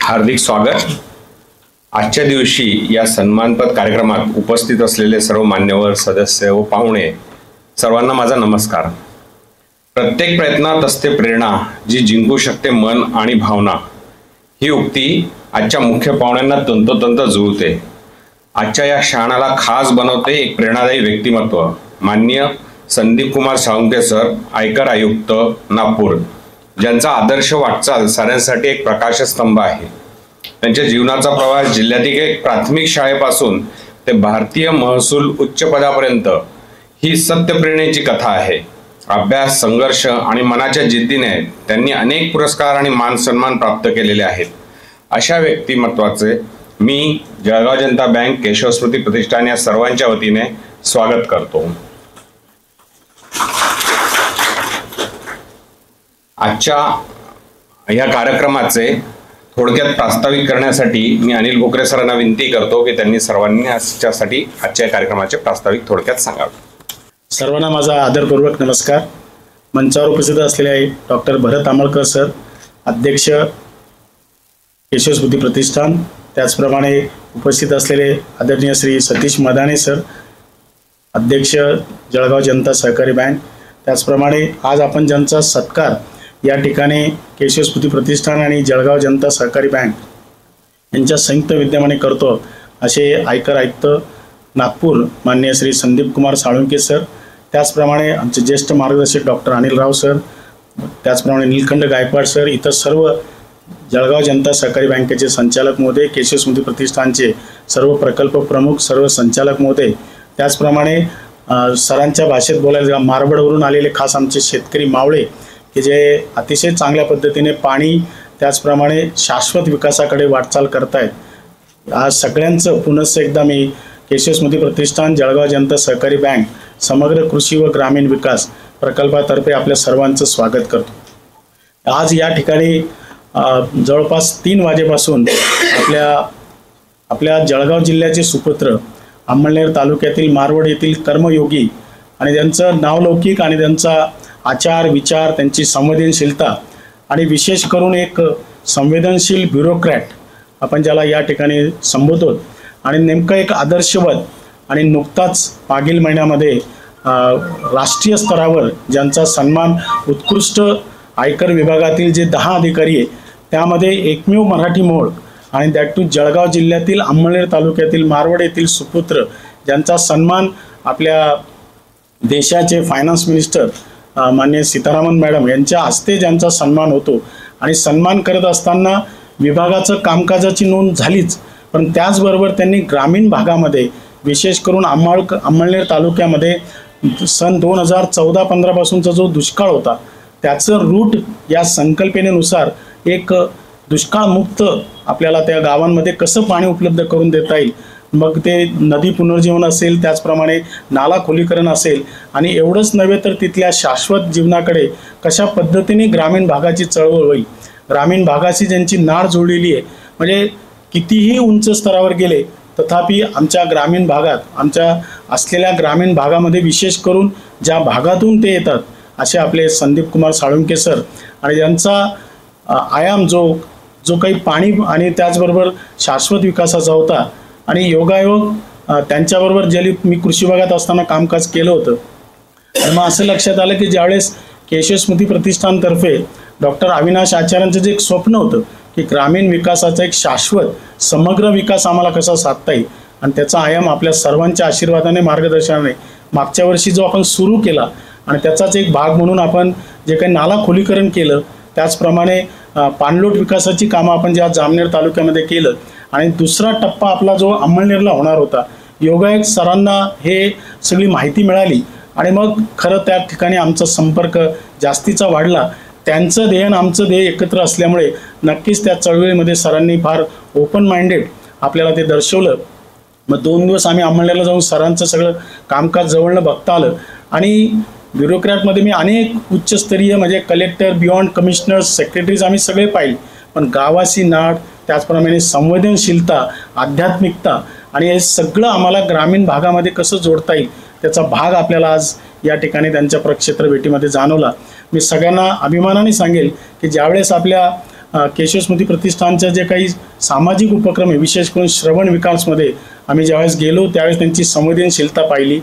हार्दिक स्वागत। आजच्या दिवशी या सन्मानपद कार्यक्रमात उपस्थित असलेले सर्व मान्यवर, सदस्य व पाहुणे सर्वांना माझा नमस्कार। प्रत्येक प्रयत्नात असते प्रेरणा, जी जिंकू शकते मन आणि भावना, ही उक्ती आजच्या मुख्य पाहुण्यांना तंतोतंत जुळते। आजच्या या क्षणाला खास बनवते एक प्रेरणादायी व्यक्तिमत्व, माननीय संदीप कुमार साळुंखे सर, आयकर आयुक्त, नागपूर, ज्यांचा आदर्श वाटचाल साऱ्यांसाठी एक प्रकाशस्तंभ आहे। त्यांच्या जीवनाचा प्रवास जिल्ह्यातील एक प्राथमिक शाळेपासून ते भारतीय महसूल उच्च पदापर्यंत ही सत्यप्रेरणेची कथा आहे। अभ्यास, संघर्ष आणि मनाच्या जिद्दीने त्यांनी अनेक पुरस्कार आणि मान सन्मान प्राप्त केलेले आहेत। अशा व्यक्तिमत्वाचे मी जळगाव जनता बँक, केशव स्मृती प्रतिष्ठान या सर्वांच्या वतीने स्वागत करतो। आजच्या या कार्यक्रमाचे थोडक्यात प्रास्ताविक करण्यासाठी मी अनिल भोकरे सरांना विनंती करतो की त्यांनी सर्वांनी आजच्यासाठी आजच्या कार्यक्रमाचे प्रास्ताविक थोडक्यात सांगावे। सर्वांना माझा आदरपूर्वक नमस्कार। मंचावर उपस्थित असलेले डॉक्टर भरत आमळकर सर, अध्यक्ष केशव स्मृती प्रतिष्ठान, त्याचप्रमाणे उपस्थित असलेले आदरणीय श्री सतीश मदाने सर, अध्यक्ष जळगाव जनता सहकारी बँक, त्याचप्रमाणे आज आपण ज्यांचा सत्कार या ठिकाणी केशव स्मृती प्रतिष्ठान आणि जळगाव जनता सहकारी बँक यांच्या संयुक्त विद्यमाने करतो असे आयकर आयुक्त नागपूर माननीय श्री संदीप कुमार साळुंखे सर, त्याचप्रमाणे आमचे ज्येष्ठ मार्गदर्शक डॉक्टर अनिल राव सर, त्याचप्रमाणे नीलकंठ गायकवाड सर, इतर सर्व जळगाव जनता सहकारी बँकेचे संचालक महोदय, केशव स्मृती प्रतिष्ठानचे सर्व प्रकल्प प्रमुख, सर्व संचालक महोदय, त्याचप्रमाणे सरांच्या भाषेत बोलायला मारबडवरून आलेले खास आमचे शेतकरी मावळे की जे अतिशय चांगल्या पद्धतीने पाणी त्याचप्रमाणे शाश्वत विकासाकडे वाटचाल करतायत। आज सगळ्यांचं पुनश्च एकदा मी केशव स्मृती प्रतिष्ठान, जळगाव जनता सहकारी बँक, समग्र कृषी व ग्रामीण विकास प्रकल्पातर्फे आपल्या सर्वांचं स्वागत करतो। आज या ठिकाणी जवळपास 3 वाजेपासून आपल्या जळगाव जिल्ह्याचे सुपुत्र, अंमळनेर तालुक्यातील मारवड येथील कर्मयोगी आणि त्यांचं नावलौकिक आणि त्यांचा आचार विचार, त्यांची संवेदनशीलता आणि विशेष करून एक संवेदनशील ब्युरोक्रॅट आपण ज्याला या ठिकाणी संबोधतो, आणि नेमकं एक आदर्शवत आणि नुकताच मागील महिन्यामध्ये राष्ट्रीय स्तरावर ज्यांचा सन्मान उत्कृष्ट आयकर विभागातील जे 10 अधिकारी आहे त्यामध्ये एकमेव मराठी मूळ आणि दॅट टू जळगाव जिल्ह्यातील अंमळनेर तालुक्यातील मारवड येथील सुपुत्र, ज्यांचा सन्मान आपल्या देशाचे फायनान्स मिनिस्टर माननीय सीतारामन मॅडम यांच्या हस्ते ज्यांचा सन्मान होतो। आणि सन्मान करत असताना विभागाचं कामकाजाची नोंद झालीच, पण त्याचबरोबर त्यांनी ग्रामीण भागामध्ये विशेष करून अंमळनेर तालुक्यामध्ये सन 2014-15 पासूनचा जो दुष्काळ होता त्याचं रूट या संकल्पनेनुसार एक दुष्काळमुक्त आपल्याला त्या गावांमध्ये कसं पाणी उपलब्ध करून देता येईल, मग ते नदी पुनर्जीवन असेल, त्याचप्रमाणे नाला खोलीकरण असेल, आणि एवढंच नव्हे तर तिथल्या शाश्वत जीवनाकडे कशा पद्धतीने ग्रामीण भागाची चळवळ होईल, ग्रामीण भागाशी ज्यांची नाळ जोडलेली आहे, म्हणजे कितीही उंच स्तरावर गेले तथापि आमच्या ग्रामीण भागात, आमच्या असलेल्या ग्रामीण भागामध्ये विशेष करून ज्या भागातून ते येतात असे आपले संदीप कुमार साळुंखे सर, आणि ज्यांचा आयाम जो काही पाणी आणि त्याचबरोबर शाश्वत विकासाचा होता, आणि योगायोग त्यांच्याबरोबर ज्यावेळी मी कृषी विभागात असताना कामकाज केलं होतं, आणि मग असं लक्षात आलं की ज्यावेळेस केशव स्मृती प्रतिष्ठानतर्फे डॉक्टर अविनाश आचार्यांचं जे एक स्वप्न होतं की ग्रामीण विकासाचा एक शाश्वत समग्र विकास आम्हाला कसा साधता येईल, आणि त्याचा आयाम आपल्या सर्वांच्या आशीर्वादाने, मार्गदर्शनाने मागच्या वर्षी जो आपण सुरू केला आणि त्याचाच एक भाग म्हणून आपण जे काही नाला खोलीकरण केलं, त्याचप्रमाणे पाणलोट विकासाची कामं आपण ज्या जामनेर तालुक्यामध्ये केलं, आणि दुसरा टप्पा आपला जो अंमळनेरला होणार होता, योगायोग सरांना हे सगळी माहिती मिळाली आणि मग खरं त्या ठिकाणी आमचा संपर्क जास्तीचा वाढला। त्यांचं ध्येय आणि आमचं ध्येय एकत्र असल्यामुळे नक्कीच त्या चळवळीमध्ये सरांनी फार ओपन माइंडेड आपल्याला ते दर्शवलं। मग 2 दिवस आम्ही अंमळनेरला जाऊन सरांचं सगळं कामकाज जवळनं बघता आलं, आणि ब्युरोक्रॅटमध्ये मी अनेक उच्चस्तरीय म्हणजे कलेक्टर, बियॉन्ड कमिशनर्स, सेक्रेटरीज आम्ही सगळे पाहिले, पण गावाशी नाळ, त्याचप्रमाणे संवेदनशीलता, आध्यात्मिकता आणि हे सगळं आम्हाला ग्रामीण भागामध्ये कसं जोडता येईल त्याचा भाग आपल्याला आज या ठिकाणी त्यांच्या प्रक्षेत्र भेटीमध्ये जाणवला। मी सगळ्यांना अभिमानाने सांगेल की ज्यावेळेस आपल्या केशव स्मृती प्रतिष्ठानच्या जे काही सामाजिक उपक्रम आहे, विशेष करून श्रवण विकासमध्ये आम्ही ज्यावेळेस गेलो त्यावेळेस त्यांची संवेदनशीलता पाहिली.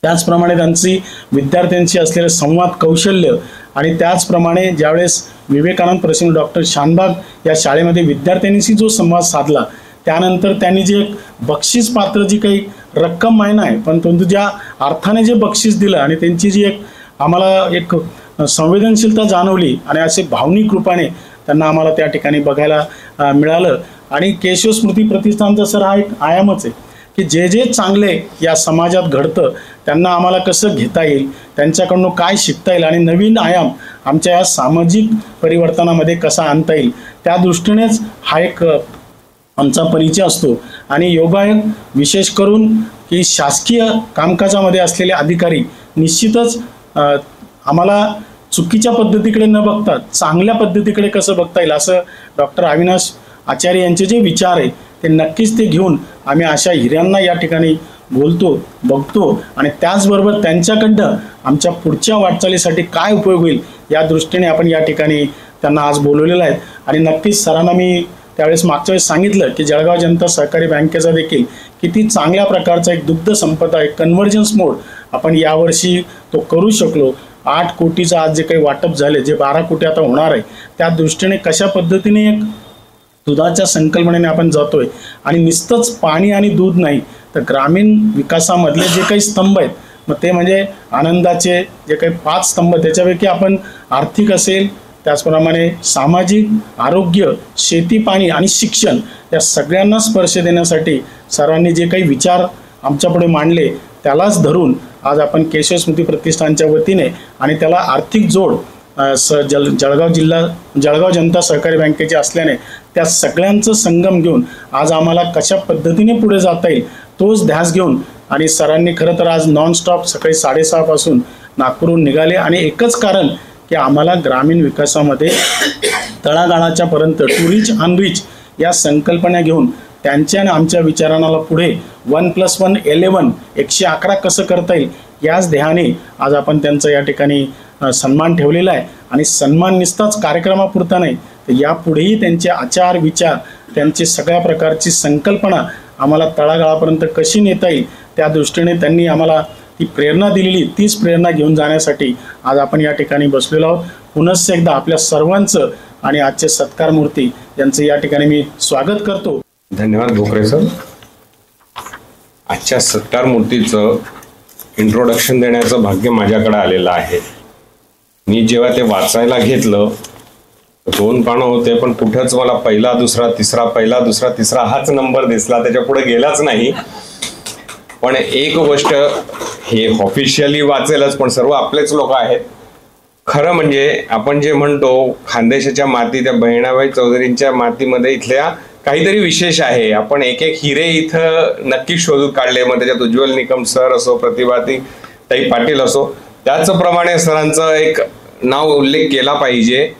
त्याचप्रमाणे त्यांची विद्यार्थ्यांशी असलेलं संवाद कौशल्य आणि त्याचप्रमाणे ज्यावेळेस विवेकानंद प्रसिद्ध डॉक्टर शानबाग या शाळेमध्ये विद्यार्थ्यांशी जो संवाद साधला, त्यानंतर त्यांनी जे बक्षीस पात्र जी काही रक्कम मायना आहे, पण परंतु ज्या अर्थाने जे बक्षीस दिलं आणि त्यांची जी आम्हाला एक संवेदनशीलता जाणवली आणि असे भावनिक रूपाने त्यांना आम्हाला त्या ठिकाणी बघायला मिळालं. आणि केशव स्मृती प्रतिष्ठानचा सर हा एक आयामच आहे की जे जे चांगले या समाजात घडतं त्यांना आम्हाला कसं घेता येईल, त्यांच्याकडून काय शिकता येईल आणि नवीन आयाम आमच्या या सामाजिक परिवर्तनामध्ये कसा आणता येईल, त्या दृष्टीनेच हा एक आमचा परिचय असतो. आणि योगायोग विशेष करून की शासकीय कामकाजामध्ये असलेले अधिकारी निश्चितच आम्हाला चुकीच्या पद्धतीकडे न बघता चांगल्या पद्धतीकडे कसं बघता येईल असं डॉक्टर अविनाश आचार्य यांचे जे विचार आहे ते नक्कीच ते घेऊन आम्ही अशा हिऱ्यांना या ठिकाणी बोलतो, बघतो आणि त्याचबरोबर त्यांच्याकडनं आमच्या पुढच्या वाटचालीसाठी काय उपयोग होईल या दृष्टीने आपण या ठिकाणी त्यांना आज बोलवलेलं आहे. आणि नक्कीच सरांना मी त्यावेळेस मागच्या वेळेस सांगितलं की जळगाव जनता सहकारी बँकेचा देखील किती चांगल्या प्रकारचा एक दुग्ध संपदा एक कन्व्हर्जन्स मोड आपण यावर्षी तो करू शकलो. 8 कोटीचं आज जे काही वाटप झाले, जे 12 कोटी आता होणार आहे, त्या दृष्टीने कशा पद्धतीने एक दुधाच्या संकल्पनेने आपण जातोय. आणि नुसतंच पाणी आणि दूध नाही तर ग्रामीण विकासामधले जे काही स्तंभ आहेत, मग ते म्हणजे आनंदाचे जे काही 5 स्तंभ, त्याच्यापैकी आपण आर्थिक असेल, त्याचप्रमाणे सामाजिक, आरोग्य, शेती, पाणी आणि शिक्षण या सगळ्यांना स्पर्श देण्यासाठी सरांनी जे काही विचार आमच्यापुढे मांडले त्यालाच धरून आज आपण केशव स्मृती प्रतिष्ठानच्या वतीने आणि त्याला आर्थिक जोड जळगाव जनता सहकारी बँकेचे असल्याने त्या सगळ्यांचं संगम घेऊन आज आम्हाला कशा पद्धतीने पुढे जाता येईल तोच ध्यास घेऊन आणि सरांनी खरं तर आज नॉनस्टॉप सकाळी 6:30 पासून नागपूरहून निघाले. आणि एकच कारण की आम्हाला ग्रामीण विकासामध्ये तळागाळाच्या पर्यंत टू रिच अनरिच या संकल्पना घेऊन त्यांच्या आणि आमच्या विचारांना पुढे 1+1 11 111 कसं करता येईल याच ध्येयाने आज आपण त्यांचा या ठिकाणी सन्मान ठेवलेला आहे. आणि सन्मान निसताच कार्यक्रमापुरता नाही तर यापुढेही त्यांचे आचार विचार, त्यांची सगळ्या प्रकारची संकल्पना आम्हाला तळागाळापर्यंत कशी नेता येईल त्या दृष्टीने त्यांनी आम्हाला ती प्रेरणा दिलेली, तीच प्रेरणा घेऊन जाण्यासाठी आज आपण या ठिकाणी बसलेलो आहोत. पुनश्च एकदा आपल्या सर्वांचं आणि आजचे सत्कार मूर्ती यांचं या ठिकाणी मी स्वागत करतो. धन्यवाद भोकरे सर. आजच्या सत्कार मूर्तीचं इंट्रोडक्शन देण्याचं भाग्य माझ्याकडे आलेलं आहे. मी जेव्हा ते वाचायला घेतलं 2 पानं होते, पण कुठंच मला पहिला दुसरा तिसरा हाच नंबर दिसला, त्याच्या पुढे गेलाच नाही. पण एक गोष्ट हे ऑफिशियली वाचेलच, पण सर्व आपलेच लोक आहेत. खरं म्हणजे आपण जे म्हणतो खानदेशाच्या माती, त्या बहिणाबाई चौधरींच्या मातीमध्ये इथल्या काहीतरी विशेष आहे. आपण एक एक हिरे इथं नक्की शोधून काढले. मग त्याच्यात उज्ज्वल निकम सर असो, प्रतिभाताई पाटील असो, त्याचप्रमाणे सरांचं एक नाव उल्लेख केला पाहिजे.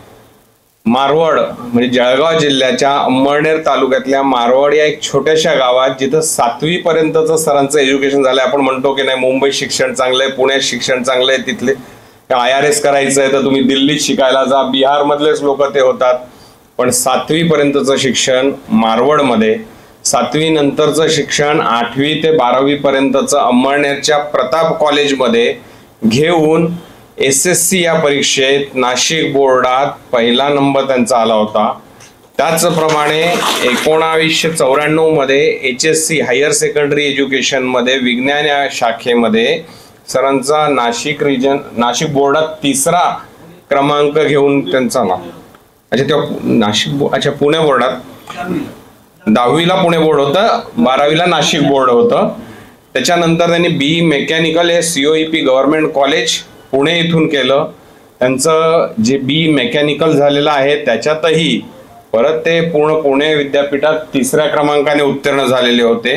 मारवड म्हणजे जळगाव जिल्ह्याच्या अंमळनेर तालुक्यातल्या मारवड या एक छोट्याशा गावात जिथं 7वी पर्यंतचं सरांचं एज्युकेशन झालंय. आपण म्हणतो की नाही मुंबई शिक्षण चांगलंय, पुण्यात शिक्षण चांगलंय, तिथले IRS करायचं आहे तर तुम्ही दिल्लीत शिकायला जा, बिहार मधलेच लोक ते होतात. पण 7वी पर्यंतचं शिक्षण मारवडमध्ये, 7वी नंतरचं शिक्षण 8वी ते 12वी पर्यंतचं अंमळनेरच्या प्रताप कॉलेजमध्ये घेऊन SSC या परीक्षेत नाशिक बोर्डात पहिला नंबर त्यांचा आला होता. त्याचप्रमाणे 1994 मध्ये HSC हायर सेकंडरी एज्युकेशन मध्ये विज्ञान या शाखेमध्ये सरांचा नाशिक बोर्डात 3रा क्रमांक घेऊन त्यांचा नाव. अच्छा तेव्हा पुणे बोर्डात 10वीला पुणे बोर्ड होतं, 12वीला नाशिक बोर्ड होतं. त्याच्यानंतर त्यांनी BE मेकॅनिकल हे COEP गव्हर्नमेंट कॉलेज पुणे इथून केलं. त्यांचं जे BE मेकॅनिकल झालेलं आहे त्याच्यातही परत ते पुणे विद्यापीठात 3ऱ्या क्रमांकाने उत्तीर्ण झालेले होते.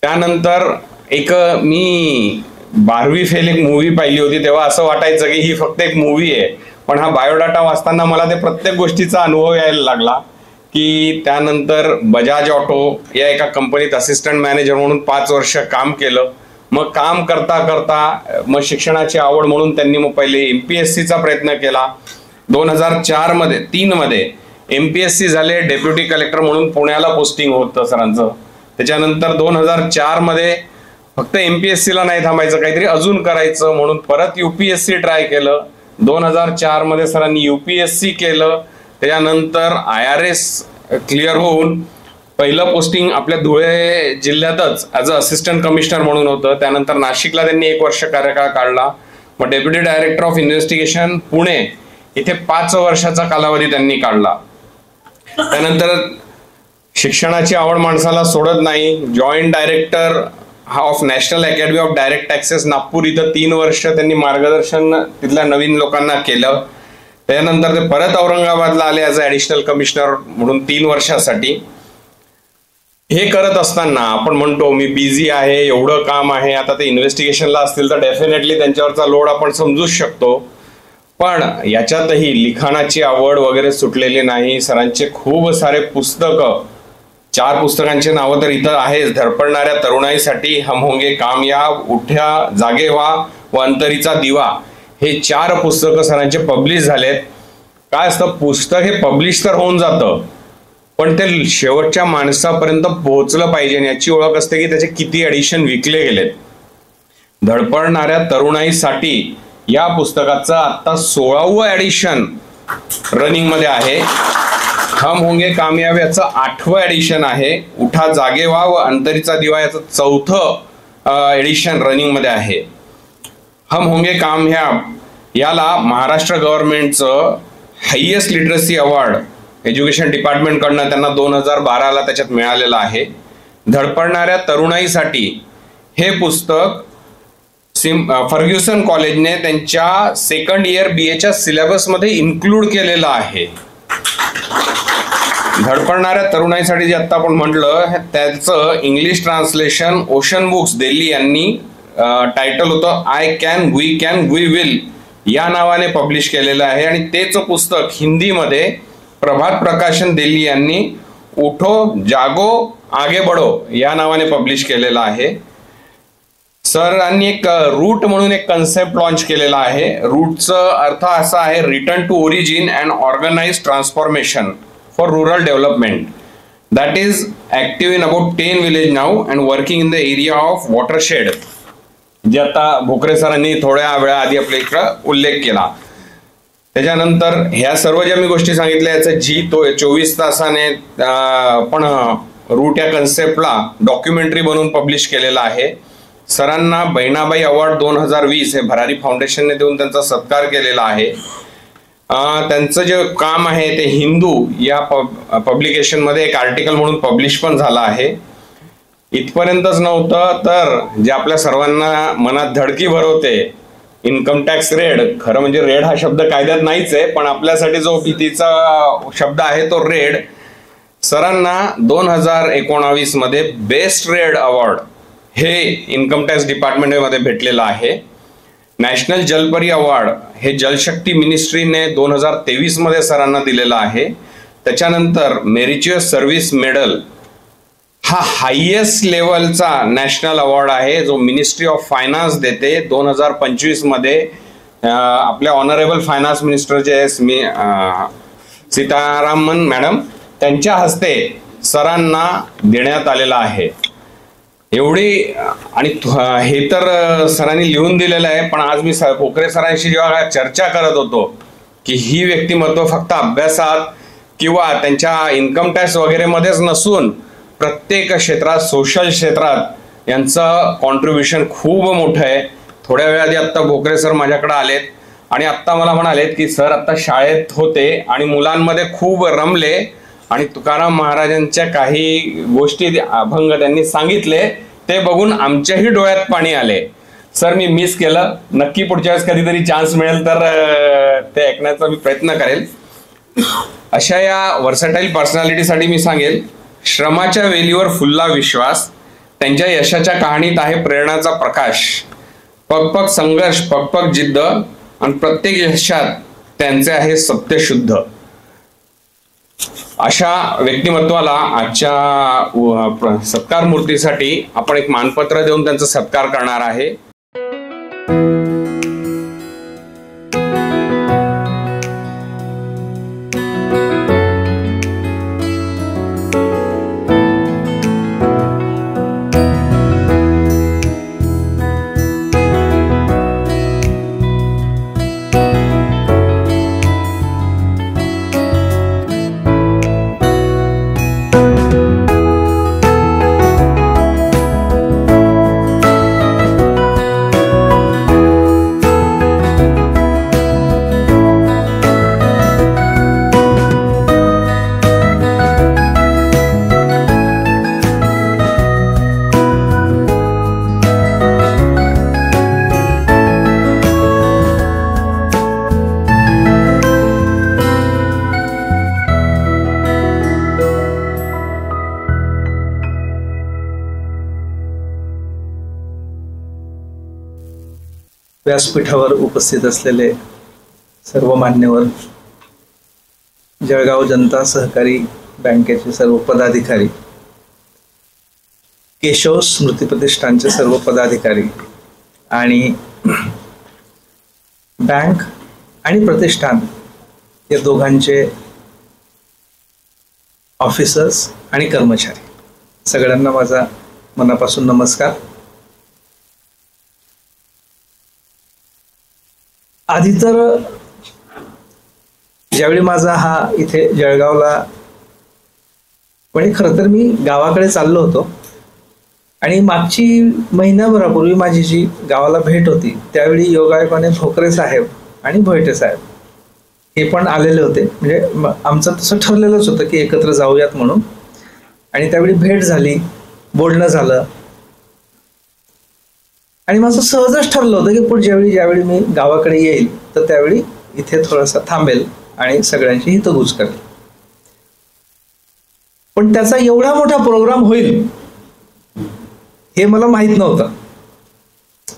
त्यानंतर एक मी 12वी फेल एक मूवी पाहिली होती, तेव्हा असं वाटायचं की ही फक्त एक मूवी आहे. पण हा बायोडाटा वाचताना मला ते प्रत्येक गोष्टीचा अनुभव यायला लागला की त्यानंतर बजाज ऑटो या एका कंपनीत असिस्टंट मॅनेजर म्हणून 5 वर्ष काम केलं. मग काम करता करता मग शिक्षणाची आवड म्हणून त्यांनी मग पहिले MPSCचा प्रयत्न केला. 2004 मध्ये 3 मध्ये MPSC झाले, डेप्युटी कलेक्टर म्हणून पुण्याला पोस्टिंग होतं सरांचं. त्याच्यानंतर 2004 मध्ये फक्त MPSC ला नाही थांबायचं, काहीतरी अजून करायचं म्हणून परत UPSC ट्राय केलं. 2004 मध्ये सरांनी UPSC केलं. त्याच्यानंतर IRS क्लिअर होऊन पहिलं पोस्टिंग आपल्या धुळे जिल्ह्यातच ॲज अ असिस्टंट कमिशनर म्हणून होतं. त्यानंतर नाशिकला त्यांनी 1 वर्ष कार्यकाळ काढला. मग deputy director of investigation Pune इथे 5 वर्षाचा कालावधी त्यांनी काढला. त्यानंतर शिक्षणाची आवड माणसाला सोडत नाही. Joint director of national academy of direct taxes Nagpur इथं 3 वर्ष त्यांनी मार्गदर्शन तिथल्या नवीन लोकांना केलं. त्यानंतर ते परत औरंगाबादला आले ॲज अ ॲडिशनल कमिशनर म्हणून 3 वर्षासाठी. हे करत असताना आपण म्हणतो मी बिझी आहे, एवढं काम आहे. आता ते इन्व्हेस्टिगेशनला असतील तर डेफिनेटली त्यांच्यावरचा लोड आपण समजूच शकतो. पण याच्यातही लिखाणाची आवड वगैरे सुटलेली नाही. सरांचे खूप सारे पुस्तकं, 4 पुस्तकांचे नावं तर इथं आहेच. धडपडणाऱ्या तरुणाईसाठी, हम होंगे कामयाब, उठ्या जागे व्हा व अंतरीचा दिवा, हे 4 पुस्तकं सरांचे पब्लिश झालेत. काय असतं, पुस्तक हे पब्लिश तर होऊन जातं, पण ते शेवटच्या माणसापर्यंत पोहोचलं पाहिजे. याची ओळख असते की त्याचे किती एडिशन विकले गेलेत. धडपडणाऱ्या तरुणाईसाठी या पुस्तकाचं आता 16वं एडिशन रनिंग मध्ये आहे. हम होंगे कामयाब याचं 8वं एडिशन आहे. उठा जागे व्हा व अंतरीचा दिवा याचं 4थं एडिशन रनिंग मध्ये आहे. हम होंगे कामयाब याला महाराष्ट्र गव्हर्नमेंटचं हायेस्ट लिटरसी अवॉर्ड एज्युकेशन डिपार्टमेंटकडनं त्यांना 2012ला त्याच्यात मिळालेलं आहे. धडपडणाऱ्या तरुणाईसाठी हे पुस्तक फर्ग्युसन कॉलेजने त्यांच्या 2nd इयर BAच्या सिलेबसमध्ये इन्क्लूड केलेलं आहे. धडपडणाऱ्या तरुणाईसाठी जे आता आपण म्हटलं त्याचं English translation ocean books Delhi यांनी टायटल होतं आय कॅन वी विल या नावाने पब्लिश केलेलं आहे. आणि तेच पुस्तक हिंदीमध्ये प्रभात प्रकाशन दिल्ली यांनी उठो जागो आगे बढो या नावाने पब्लिश केलेलं आहे. सरांनी एक रूट म्हणून एक कन्सेप्ट लॉन्च केलेला आहे. रूटचं अर्थ असा आहे, return to origin and organised transformation for rural development that is active in about 10 village now and working in the area of watershed, जे आता भोकरे सरांनी थोड्या वेळा आधी आपल्या इकडं उल्लेख केला. त्याच्यानंतर ह्या सर्व ज्या मी गोष्टी सांगितल्या याचं 24 तासाने पण रूट या कन्सेप्टला डॉक्युमेंटरी बनवून पब्लिश केलेला आहे. सरांना बहिणाबाई अवॉर्ड 2020 हे भरारी फाउंडेशनने देऊन त्यांचा सत्कार केलेला आहे. त्यांचं जे काम आहे ते हिंदू या पब्लिकेशनमध्ये एक आर्टिकल म्हणून पब्लिश पण झालं आहे. इथपर्यंतच नव्हतं तर जे आपल्या सर्वांना मनात धडकी भरवते, इन्कम टॅक्स रेड. खरं म्हणजे रेड हा शब्द कायद्यात नाहीच आहे, पण आपल्यासाठी जो भीतीचा शब्द आहे तो रेड. सरांना 2019 मध्ये बेस्ट रेड अवॉर्ड हे इन्कम टॅक्स डिपार्टमेंटमध्ये भेटलेलं आहे. नॅशनल जलपरी अवॉर्ड हे जलशक्ती मिनिस्ट्रीने 2023 मध्ये सरांना दिलेला आहे. त्याच्यानंतर मेरिचियस सर्व्हिस मेडल हा हायेस्ट लेवलचा नॅशनल अवॉर्ड आहे जो मिनिस्ट्री ऑफ फायनान्स देते. 2025 मध्ये आपल्या ऑनरेबल फायनान्स मिनिस्टर जे सीतारामन मॅडम त्यांच्या हस्ते सरांना देण्यात आलेला आहे. एवढी आणि हे तर सरांनी लिहून दिलेलं आहे, पण आज मी भोकरे सरांशी जेव्हा चर्चा करत होतो की ही व्यक्तिमत्व फक्त अभ्यासात किंवा त्यांच्या इन्कम टॅक्स वगैरे मध्येच नसून प्रत्येक क्षेत्रात, सोशल क्षेत्रात यांचं कॉन्ट्रीब्युशन खूप मोठं आहे. थोड्या वेळा आधी आत्ता भोकरे सर माझ्याकडे आलेत आणि आत्ता मला म्हणालेत की सर आत्ता शाळेत होते आणि मुलांमध्ये खूप रमले आणि तुकाराम महाराजांच्या काही गोष्टी अभंग त्यांनी सांगितले ते बघून आमच्याही डोळ्यात पाणी आले. सर मी मिस केलं, नक्की पुढच्या वेळेस कधीतरी चान्स मिळेल तर ते ऐकण्याचा मी प्रयत्न करेल. अशा या वर्सटाईल पर्सनॅलिटीसाठी मी सांगेल, श्रमाच्या वेलीवर फुलला विश्वास, त्यांच्या यशाच्या कहाणीत आहे प्रेरणाचा प्रकाश. पग पग संघर्ष, पग पग जिद्द आणि प्रत्येक यशात त्यांचे आहे सत्यशुद्ध. अशा व्यक्तिमत्वाला आजच्या सत्कार मूर्तीसाठी आपण एक मानपत्र देऊन त्यांचा सत्कार करणार आहे. व्यासपीठावर उपस्थित असलेले सर्व मान्यवर, जळगाव जनता सहकारी बँकेचे सर्व पदाधिकारी, केशव स्मृती प्रतिष्ठानचे सर्व पदाधिकारी आणि बँक आणि प्रतिष्ठान या दोघांचे ऑफिसर्स आणि कर्मचारी, सगळ्यांना माझा मनापासून नमस्कार. आधी तर ज्यावेळी माझा हा इथे जळगावला, म्हणजे खरं तर मी गावाकडे चाललो होतो आणि मागची महिन्याभरापूर्वी माझी जी गावाला भेट होती त्यावेळी योगायोगाने भोकरे साहेब आणि भोयटे साहेब हे पण आलेले होते. म्हणजे आमचं तसं ठरलेलंच होतं की एकत्र जाऊयात म्हणून, आणि त्यावेळी भेट झाली, बोलणं झालं आणि माझं सहजच ठरलं होतं की ज्यावेळी मी गावाकडे येईल तर त्यावेळी इथे थोडासा थांबेल आणि सगळ्यांची हितगुज करेल. पण त्याचा एवढा मोठा प्रोग्राम होईल हे मला माहित नव्हतं.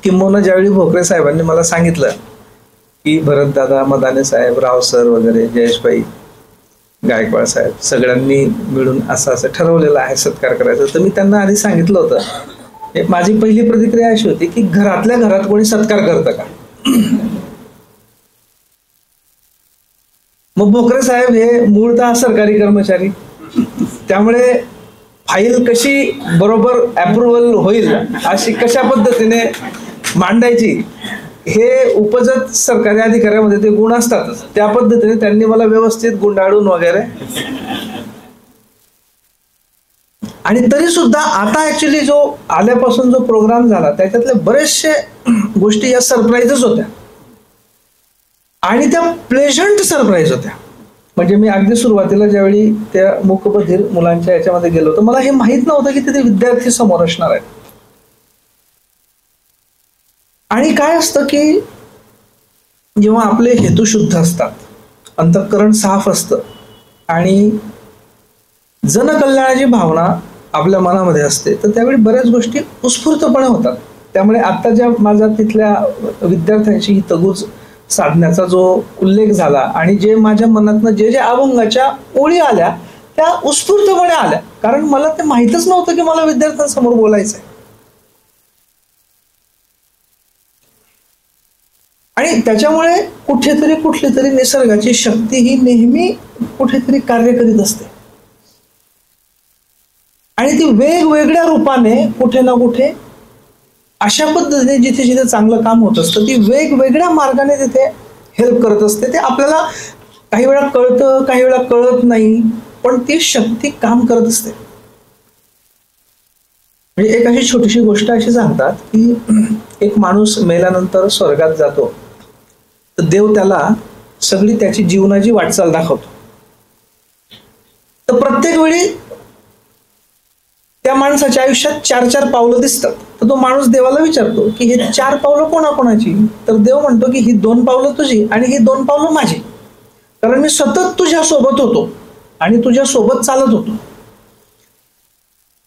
किंबहुना ज्यावेळी भोकरे साहेबांनी मला सांगितलं की भरत दादा, मदाने साहेब, राव सर वगैरे, जयेशभाई, गायकवाड साहेब सगळ्यांनी मिळून असं ठरवलेलं आहे सत्कार करायचा, तर मी त्यांना आधी सांगितलं होतं. माझी पहिली प्रतिक्रिया अशी होती की घरातल्या घरात कोणी सत्कार करतं का? मग भोकरे साहेब हे मूळतः सरकारी कर्मचारी, त्यामुळे फाईल कशी बरोबर अप्रुव्हल होईल अशी कशा पद्धतीने मांडायची हे उपजत सरकारी अधिकाऱ्यामध्ये ते गुण असतातच. त्या पद्धतीने त्यांनी मला व्यवस्थित गुंडाळून वगैरे, आणि तरी सुद्धा आता ऍक्च्युली जो आल्यापासून जो प्रोग्राम झाला त्याच्यातले बरेचसे गोष्टी या सरप्राईजच होत्या आणि त्या प्लेझंट सरप्राईज होत्या. म्हणजे मी अगदी सुरुवातीला ज्यावेळी त्या मूकबधीर मुलांच्या याच्यामध्ये गेलो तर मला हे माहित नव्हतं की तिथे विद्यार्थी समोर असणार आहेत. आणि काय असतं की जेव्हा आपले हेतू शुद्ध असतात, अंतःकरण साफ असतं आणि जनकल्याणाची भावना आपल्या मनामध्ये असते, तर त्यावेळी बऱ्याच गोष्टी उत्स्फूर्तपणे होतात. त्यामुळे आता ज्या माझा तिथल्या विद्यार्थ्यांची हितगुज साधण्याचा जो उल्लेख झाला आणि जे माझ्या मनातनं जे अभंगाच्या ओळी आल्या त्या उत्स्फूर्तपणे आल्या, कारण मला ते माहीतच नव्हतं की मला विद्यार्थ्यांसमोर बोलायचंय. आणि त्याच्यामुळे कुठेतरी कुठली तरी निसर्गाची शक्ती ही नेहमी कुठेतरी कार्य करीत असते आणि ती वेगवेगळ्या रूपाने कुठे ना कुठे अशा पद्धतीने जिथे जिथे चांगलं काम होत असतं ती वेगवेगळ्या मार्गाने तिथे हेल्प करत असते. ते आपल्याला काही वेळा कळतं, काही वेळा कळत नाही, पण ती शक्ती काम करत असते. म्हणजे एक अशी छोटीशी गोष्ट अशी सांगतात की एक माणूस मेल्यानंतर स्वर्गात जातो तर देव त्याला सगळी त्याची जीवनाची वाटचाल दाखवतो. तर प्रत्येक वेळी त्या माणसाच्या आयुष्यात 4-4 पावलं दिसतात. तर तो माणूस देवाला विचारतो की हे 4 पावलं कोणाकोणाची? तर देव म्हणतो की ही 2 पावलं तुझी आणि ही 2 पावलं माझी, कारण मी सतत तुझ्या सोबत होतो आणि तुझ्या सोबत चालत होतो.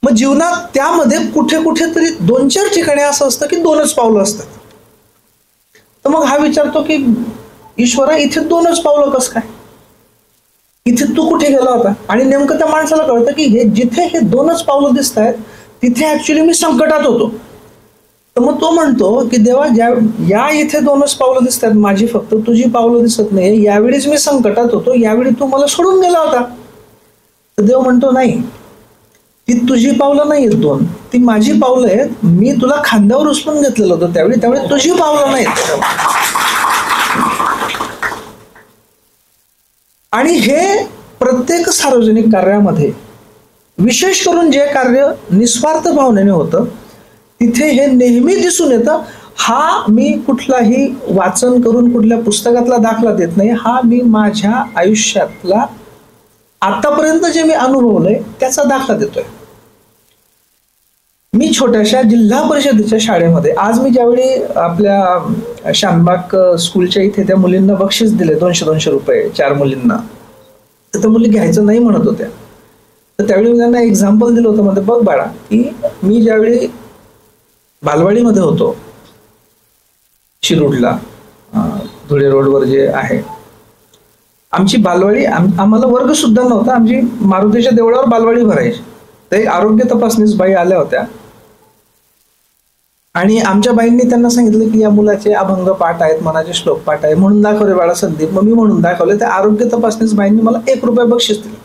मग जीवनात त्यामध्ये कुठे कुठेतरी 2-4 ठिकाणी असं असतं की 2च पावलं असतात. तर मग हा विचारतो की ईश्वरा इथे 2च पावलं कसं काय? इथे तू कुठे गेला होता? आणि नेमकं त्या माणसाला कळतं की हे जिथे हे 2च पावलं दिसत आहेत तिथे ऍक्च्युली मी संकटात होतो. तर मग तो म्हणतो की देवा, या इथे 2च पावलं दिसत आहेत माझी, फक्त तुझी पावलं दिसत नाही. यावेळीच मी संकटात होतो, यावेळी तू मला सोडून गेला होता. तर देव म्हणतो नाही, ती तुझी पावलं नाही आहेत 2, ती माझी पावलं आहेत. मी तुला खांद्यावर उचलून घेतलेलं होतं त्यावेळी तुझी पावलं नाहीत. आणि हे प्रत्येक सार्वजनिक कार्यामध्ये, विशेष करून जे कार्य निस्वार्थ भावनेने होतं तिथे हे नेहमी दिसून येतं. हा मी कुठलाही वाचन करून कुठल्या पुस्तकातला दाखला देत नाही, हा मी माझ्या आयुष्यातला आतापर्यंत जे मी अनुभवलंय त्याचा दाखला देतोय. मी छोट्याशा जिल्हा परिषदेच्या शाळेमध्ये, आज मी ज्यावेळी आपल्या शानबाग स्कूलच्या इथे त्या मुलींना बक्षीस दिले 200-200 रुपये 4 मुलींना, तर त्या मुली घ्यायचं नाही म्हणत होत्या. तर त्यावेळी मी त्यांना एक्झाम्पल दिलं होतं, मध्ये बघ बाळा, की मी ज्यावेळी बालवाडीमध्ये होतो शिरूडला धुळे रोडवर जे आहे. आमची बालवाडी, आम्हाला वर्ग सुद्धा नव्हता, आमची मारुतीच्या देवळावर बालवाडी भरायची. तर एक आरोग्य तपासणीस बाई आल्या होत्या आणि आमच्या बाईंनी त्यांना सांगितलं की या मुलाचे अभंग पाठ आहेत, मनाचे श्लोक पाठ आहे, म्हणून दाखव रे बाळा संदीप. मग मी म्हणून दाखवले. त्या आरोग्य तपासणीस बाईंनी मला 1 रुपया बक्षीस दिलं.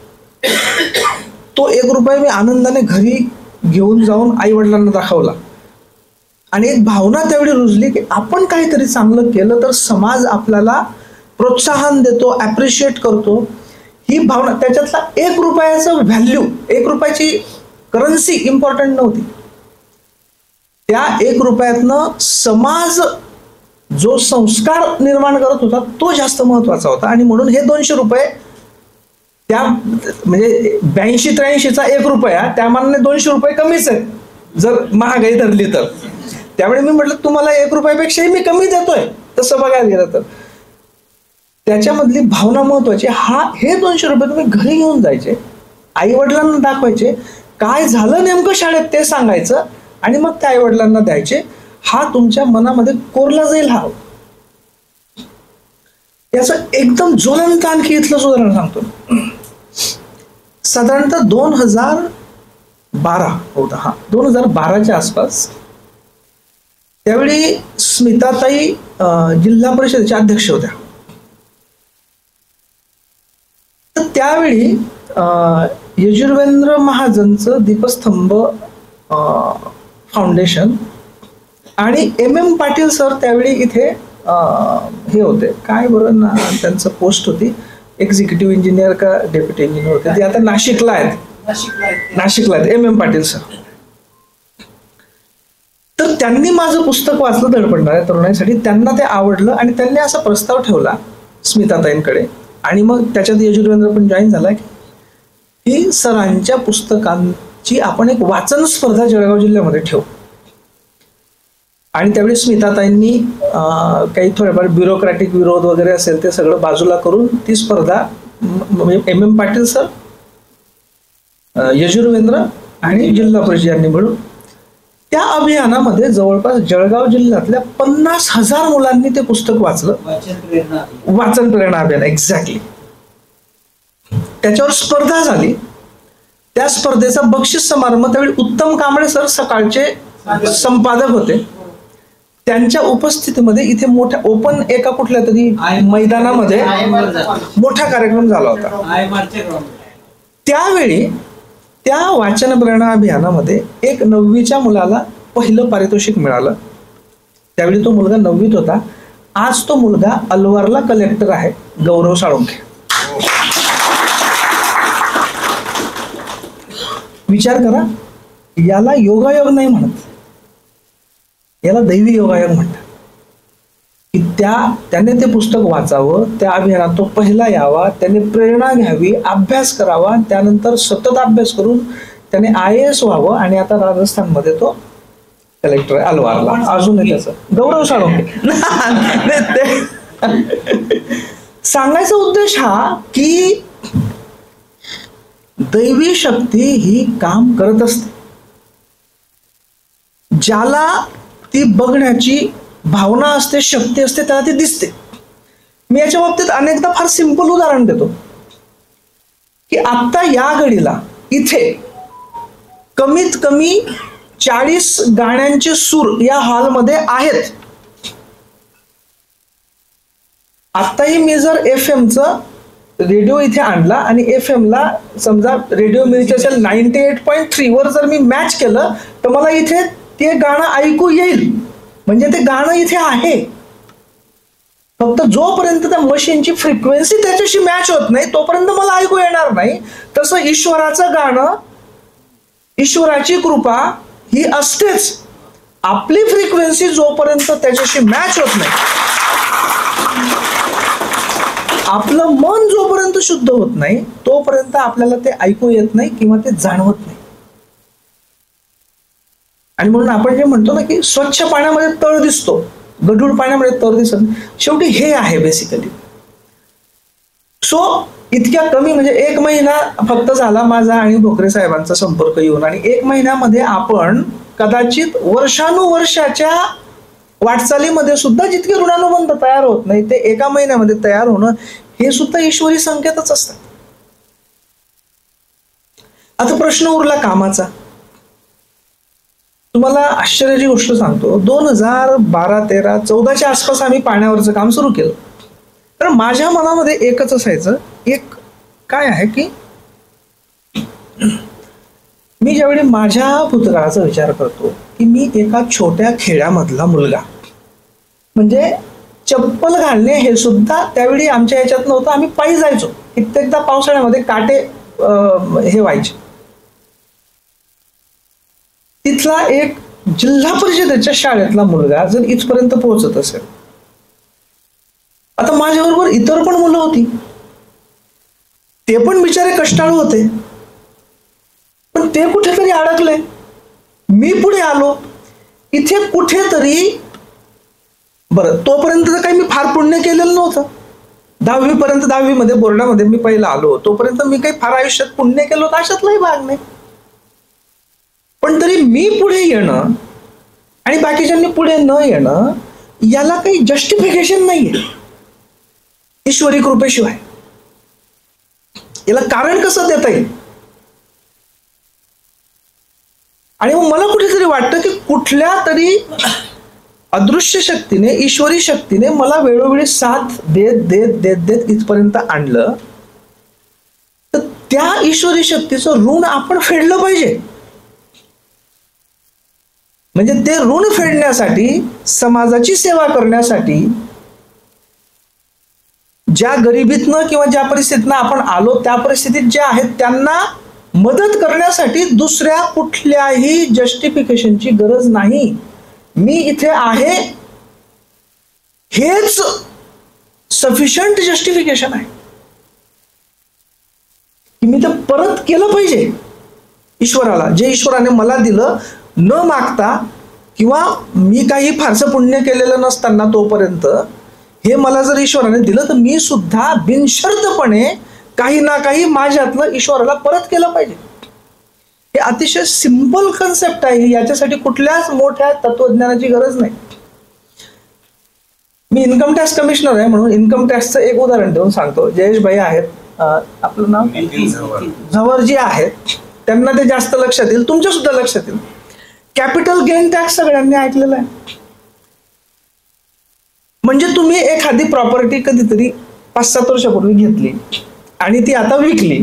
तो 1 रुपया मी आनंदाने घरी घेऊन जाऊन आई वडिलांना दाखवला आणि एक भावना त्यावेळी रुजली की आपण काहीतरी चांगलं केलं तर समाज आपल्याला प्रोत्साहन देतो, ॲप्रिशिएट करतो. ही भावना, त्याच्यातला 1 रुपयाचं व्हॅल्यू, 1 रुपयाची करन्सी इम्पॉर्टंट नव्हती. त्या 1 रुपयातनं समाज जो संस्कार निर्माण करत होता तो जास्त महत्वाचा होता. आणि म्हणून हे 200 रुपये, त्या म्हणजे 82-83चा 1 रुपया, त्या मानाने 200 रुपये कमीच आहेत जर महागाई धरली तर. त्यावेळी मी म्हटलं तुम्हाला 1 रुपयापेक्षाही मी कमी देतोय तसं बघायला गेलं तर. त्याच्यामधली भावना महत्वाची. हे 200 रुपये तुम्ही घरी घेऊन जायचे, आई वडिलांना दाखवायचे, काय झालं नेमकं शाळेत ते सांगायचं आणि मग त्या आई वडिलांना द्यायचे. हा तुमच्या मनामध्ये कोरला जाईल. हा याचं एकदम ज्वलंत आणखी इथलं उदाहरण सांगतो. साधारणतः 2012 होता, 2012च्या आसपास. त्यावेळी स्मिताताई जिल्हा परिषदेच्या अध्यक्ष होत्या. तर त्यावेळी यजुर्वेंद्र महाजनचं दीपस्तंभ फाउंडेशन आणि MM पाटील सर त्यावेळी इथे हे होते, काय बरं ना त्यांचं पोस्ट होती, एक्झिक्युटिव्ह इंजिनियर का डेप्युटी इंजिनियर होते, ते आता नाशिकला आहेत. MM Patil sir. तर त्यांनी माझं पुस्तक वाचलं धडपडणाऱ्या तरुणाईसाठी. त्यांना ते आवडलं आणि त्यांनी असा प्रस्ताव ठेवला स्मिताताईंकडे. आणि मग त्याच्यात यजुर्वेंद्र पण जॉईन झाला की सरांच्या पुस्तकांची आपण एक वाचन स्पर्धा जळगाव जिल्ह्यामध्ये ठेवू. आणि त्यावेळी स्मिताताईंनी काही थोडेफार ब्युरोक्रॅटिक विरोध वगैरे असेल ते सगळं बाजूला करून ती स्पर्धा MM पाटील सर, यजुर्वेंद्र आणि जिल्हा परिषद यांनी मिळून त्या अभियानामध्ये जवळपास जळगाव जिल्ह्यातल्या 50,000 मुलांनी ते पुस्तक वाचलं. वाचन प्रेरणा अभियान, एक्झॅक्टली. त्याच्यावर स्पर्धा झाली. त्या स्पर्धेचा बक्षीस समारंभ त्यावेळी उत्तम कांबळे सर सकाळचे संपादक होते. त्यांच्या उपस्थितीमध्ये इथे मोठ्या ओपन एका कुठल्या तरी मैदानामध्ये मोठा कार्यक्रम झाला होता. त्यावेळी त्या वाचन प्रेरणा अभियानामध्ये एक 9वीच्या मुलाला पहिलं पारितोषिक मिळालं. त्यावेळी तो मुलगा 9वीत होता. आज तो मुलगा अलवारला कलेक्टर आहे, गौरव साळुंखे. विचार करा, याला योगायोग नाही म्हणत, याला दैवी योगायोग म्हणतात. की त्याने ते पुस्तक वाचावं, त्या अभियानात तो पहिला यावा, त्याने प्रेरणा घ्यावी, अभ्यास करावा, त्यानंतर सतत अभ्यास करून त्याने IAS व्हावं आणि आता राजस्थानमध्ये तो कलेक्टर आहे अलवारला. अजूनही त्याचं गौरव साळुंखे. सांगायचा उद्देश हा की दैवी शक्ती ही काम करत असते. ज्याला ती बघण्याची भावना असते, शक्ती असते, त्याला ती दिसते. मी याच्या बाबतीत अनेकदा फार सिंपल उदाहरण देतो की आता या घडीला इथे कमीत कमी 40 गाण्यांचे सूर या हॉलमध्ये आहेत. आताही मी जर FM-चं रेडिओ इथे आणला आणि FM-ला समजा रेडिओ मिळते असेल 98.3 वर जर मी मॅच केलं तर मला इथे ते गाणं ऐकू येईल. म्हणजे ते गाणं इथे आहे. फक्त जोपर्यंत त्या मशीनची फ्रिक्वेन्सी त्याच्याशी मॅच होत नाही तोपर्यंत मला ऐकू येणार नाही. तसं ईश्वराचं गाणं, ईश्वराची कृपा ही असतेच. आपली फ्रिक्वेन्सी जोपर्यंत त्याच्याशी मॅच होत नाही, आपलं मन जोपर्यंत शुद्ध होत नाही तोपर्यंत आपल्याला ते ऐकू येत नाही किंवा ते जाणवत नाही. आणि म्हणून आपण जे म्हणतो ना की स्वच्छ पाण्यामध्ये तळ दिसतो, गढूळ पाण्यामध्ये तळ दिसत, शेवटी हे आहे बेसिकली. सो इतक्या कमी म्हणजे 1 महिना फक्त झाला माझा आणि भोकरे साहेबांचा संपर्क येऊन, आणि 1 महिन्यामध्ये आपण कदाचित वर्षानुवर्षाच्या वाटचालीमध्ये सुद्धा जितके ऋणानुबंध तयार होत नाही ते एका महिन्यामध्ये तयार होणं हे सुद्धा ईश्वरी संकेतच असतात. आता प्रश्न उरला कामाचा. तुम्हाला आश्चर्याची गोष्ट सांगतो, 2012-13, 14च्या आसपास आम्ही पाण्यावरचं काम सुरू केलं. तर माझ्या मनामध्ये एकच असायचं, एक काय आहे की मी ज्यावेळी माझ्या भूतकाळाचा विचार करतो की मी एका छोट्या खेड्यामधला मुलगा, म्हणजे चप्पल घालणे हे सुद्धा त्यावेळी आमच्या ह्याच्यात नव्हतं. आम्ही पायी जायचो. कित्येकदा पावसाळ्यामध्ये काटे हे व्हायचे. तिथला एक जिल्हा परिषदेच्या शाळेतला मुलगा जर इथपर्यंत पोहोचत असेल, आता माझ्याबरोबर इतर पण मुलं होती, ते पण बिचारे कष्टाळू होते, पण ते कुठेतरी अडकले. मी पुढे आलो. इथे कुठेतरी बरं, तोपर्यंत तर काही मी फार पुण्य केलेलं नव्हतं. 10वीमध्ये बोर्डामध्ये मी पहिला आलो, तोपर्यंत मी काही फार आयुष्यात पुण्य केलं होतं अशातलाही भाग नाही. पण तरी मी पुढे येणं आणि बाकीच्यांनी पुढे न येणं याला काही जस्टिफिकेशन नाहीये ईश्वरी कृपेशिवाय. याला कारण कसं देता येईल? आणि मग मला कुठेतरी वाटतं की कुठल्या तरी अदृश्य शक्तीने, ईश्वरी शक्तीने मला वेळोवेळी साथ देत देत देत देत इथपर्यंत आणलं. तर त्या ईश्वरी शक्तीचं ऋण आपण फेडलं पाहिजे. म्हणजे ते ऋण फेडण्यासाठी, समाजाची सेवा करण्यासाठी, ज्या गरिबीतनं किंवा ज्या परिस्थितीनं आपण आलो त्या परिस्थितीत जे आहेत त्यांना मदत करण्यासाठी दुसऱ्या कुठल्याही जस्टिफिकेशनची गरज नाही. मी इथे आहे हेच सफिशियंट जस्टिफिकेशन आहे की मी ते परत केलं पाहिजे ईश्वराला, जे ईश्वराने मला दिलं न मागता, किंवा मी काही फारसं पुण्य केलेलं नसताना तोपर्यंत हे मला जर ईश्वराने दिलं तर मी सुद्धा बिनशर्तपणे काही ना काही माझ्यातलं ईश्वराला परत केलं पाहिजे. हे अतिशय सिंपल कन्सेप्ट आहे. याच्यासाठी कुठल्याच मोठ्या तत्वज्ञानाची गरज नाही. मी इन्कम टॅक्स कमिशनर आहे म्हणून इन्कम टॅक्सचं एक उदाहरण देऊन सांगतो. जयेश भाई आहेत, आपलं नाव झवरजी आहेत, त्यांना ते जास्त लक्षात येईल, तुमच्या सुद्धा लक्षात येईल. कॅपिटल गेन टॅक्स सगळ्यांनी ऐकलेला आहे. म्हणजे तुम्ही एखादी प्रॉपर्टी कधीतरी 5-7 वर्षापूर्वी घेतली आणि ती आता विकली,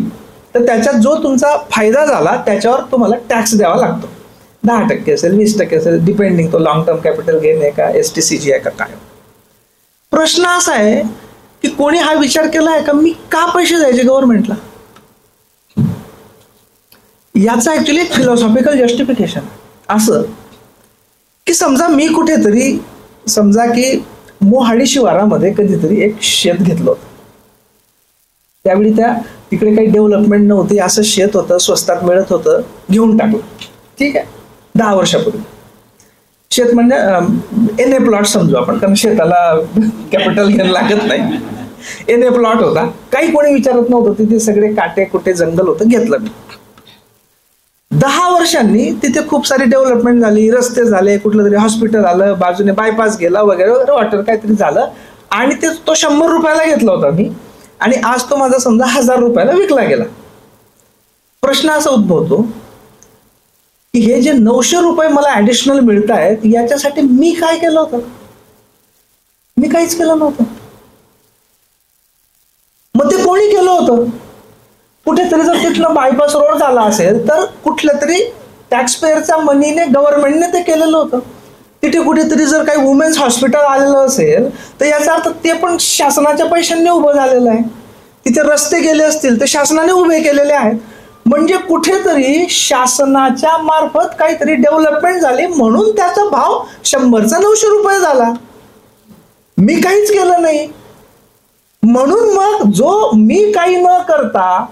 तर त्याच्यात जो तुमचा फायदा झाला त्याच्यावर तुम्हाला टॅक्स द्यावा लागतो. 10% असेल, 20% असेल, डिपेंडिंग तो लॉंग टर्म कॅपिटल गेन आहे का, STCG आहे का काय. प्रश्न असा आहे की कोणी हा विचार केला आहे का मी का पैसे द्यायचे गव्हर्नमेंटला? याचा ऍक्च्युली एक फिलॉसॉफिकल जस्टिफिकेशन असं की समजा मी कुठेतरी, समजा की मोहाडी शिवारामध्ये कधीतरी एक शेत घेतलं होतं. त्यावेळी तिकडे काही डेव्हलपमेंट नव्हती, असं शेत होतं, स्वस्तात मिळत होतं, घेऊन टाकलं. ठीक आहे, 10 वर्षापूर्वी. शेत म्हणजे NA प्लॉट समजू आपण, कारण शेताला कॅपिटल घेऊन लागत नाही. NA प्लॉट होता, काही कोणी विचारत नव्हतं, तिथे सगळे काटे कुठे जंगल होतं, घेतलं मी. 10 वर्षांनी तिथे खूप सारी डेव्हलपमेंट झाली, रस्ते झाले, कुठलं तरी हॉस्पिटल आलं, बाजूने बायपास गेला वगैरे वगैरे, वॉटर काहीतरी झालं, आणि तो 100 रुपयाला घेतला होता मी, आणि आज तो माझा समजा 1000 रुपयाला विकला गेला. प्रश्न असा उद्भवतो की हे जे 900 रुपये मला ऍडिशनल मिळत आहेत याच्यासाठी मी काय केलं होतं? मी काहीच केलं नव्हतं. मग ते कोणी केलं होतं? कुठेतरी जर तिथलं बायपास रोड झाला असेल तर कुठल्या तरी टॅक्सपेअरच्या मनीने, गव्हर्नमेंटने ते केलेलं होतं. तिथे कुठेतरी जर काही वुमेन्स हॉस्पिटल आलेलं असेल तर याचा अर्थ ते पण शासनाच्या पैशांनी उभं झालेलं आहे. तिथे रस्ते गेले असतील तर शासनाने उभे केलेले आहेत. म्हणजे कुठेतरी शासनाच्या मार्फत काहीतरी डेव्हलपमेंट झाली म्हणून त्याचा भाव 100चा 900 रुपये झाला. मी काहीच केलं नाही. म्हणून मग जो मी काही न करता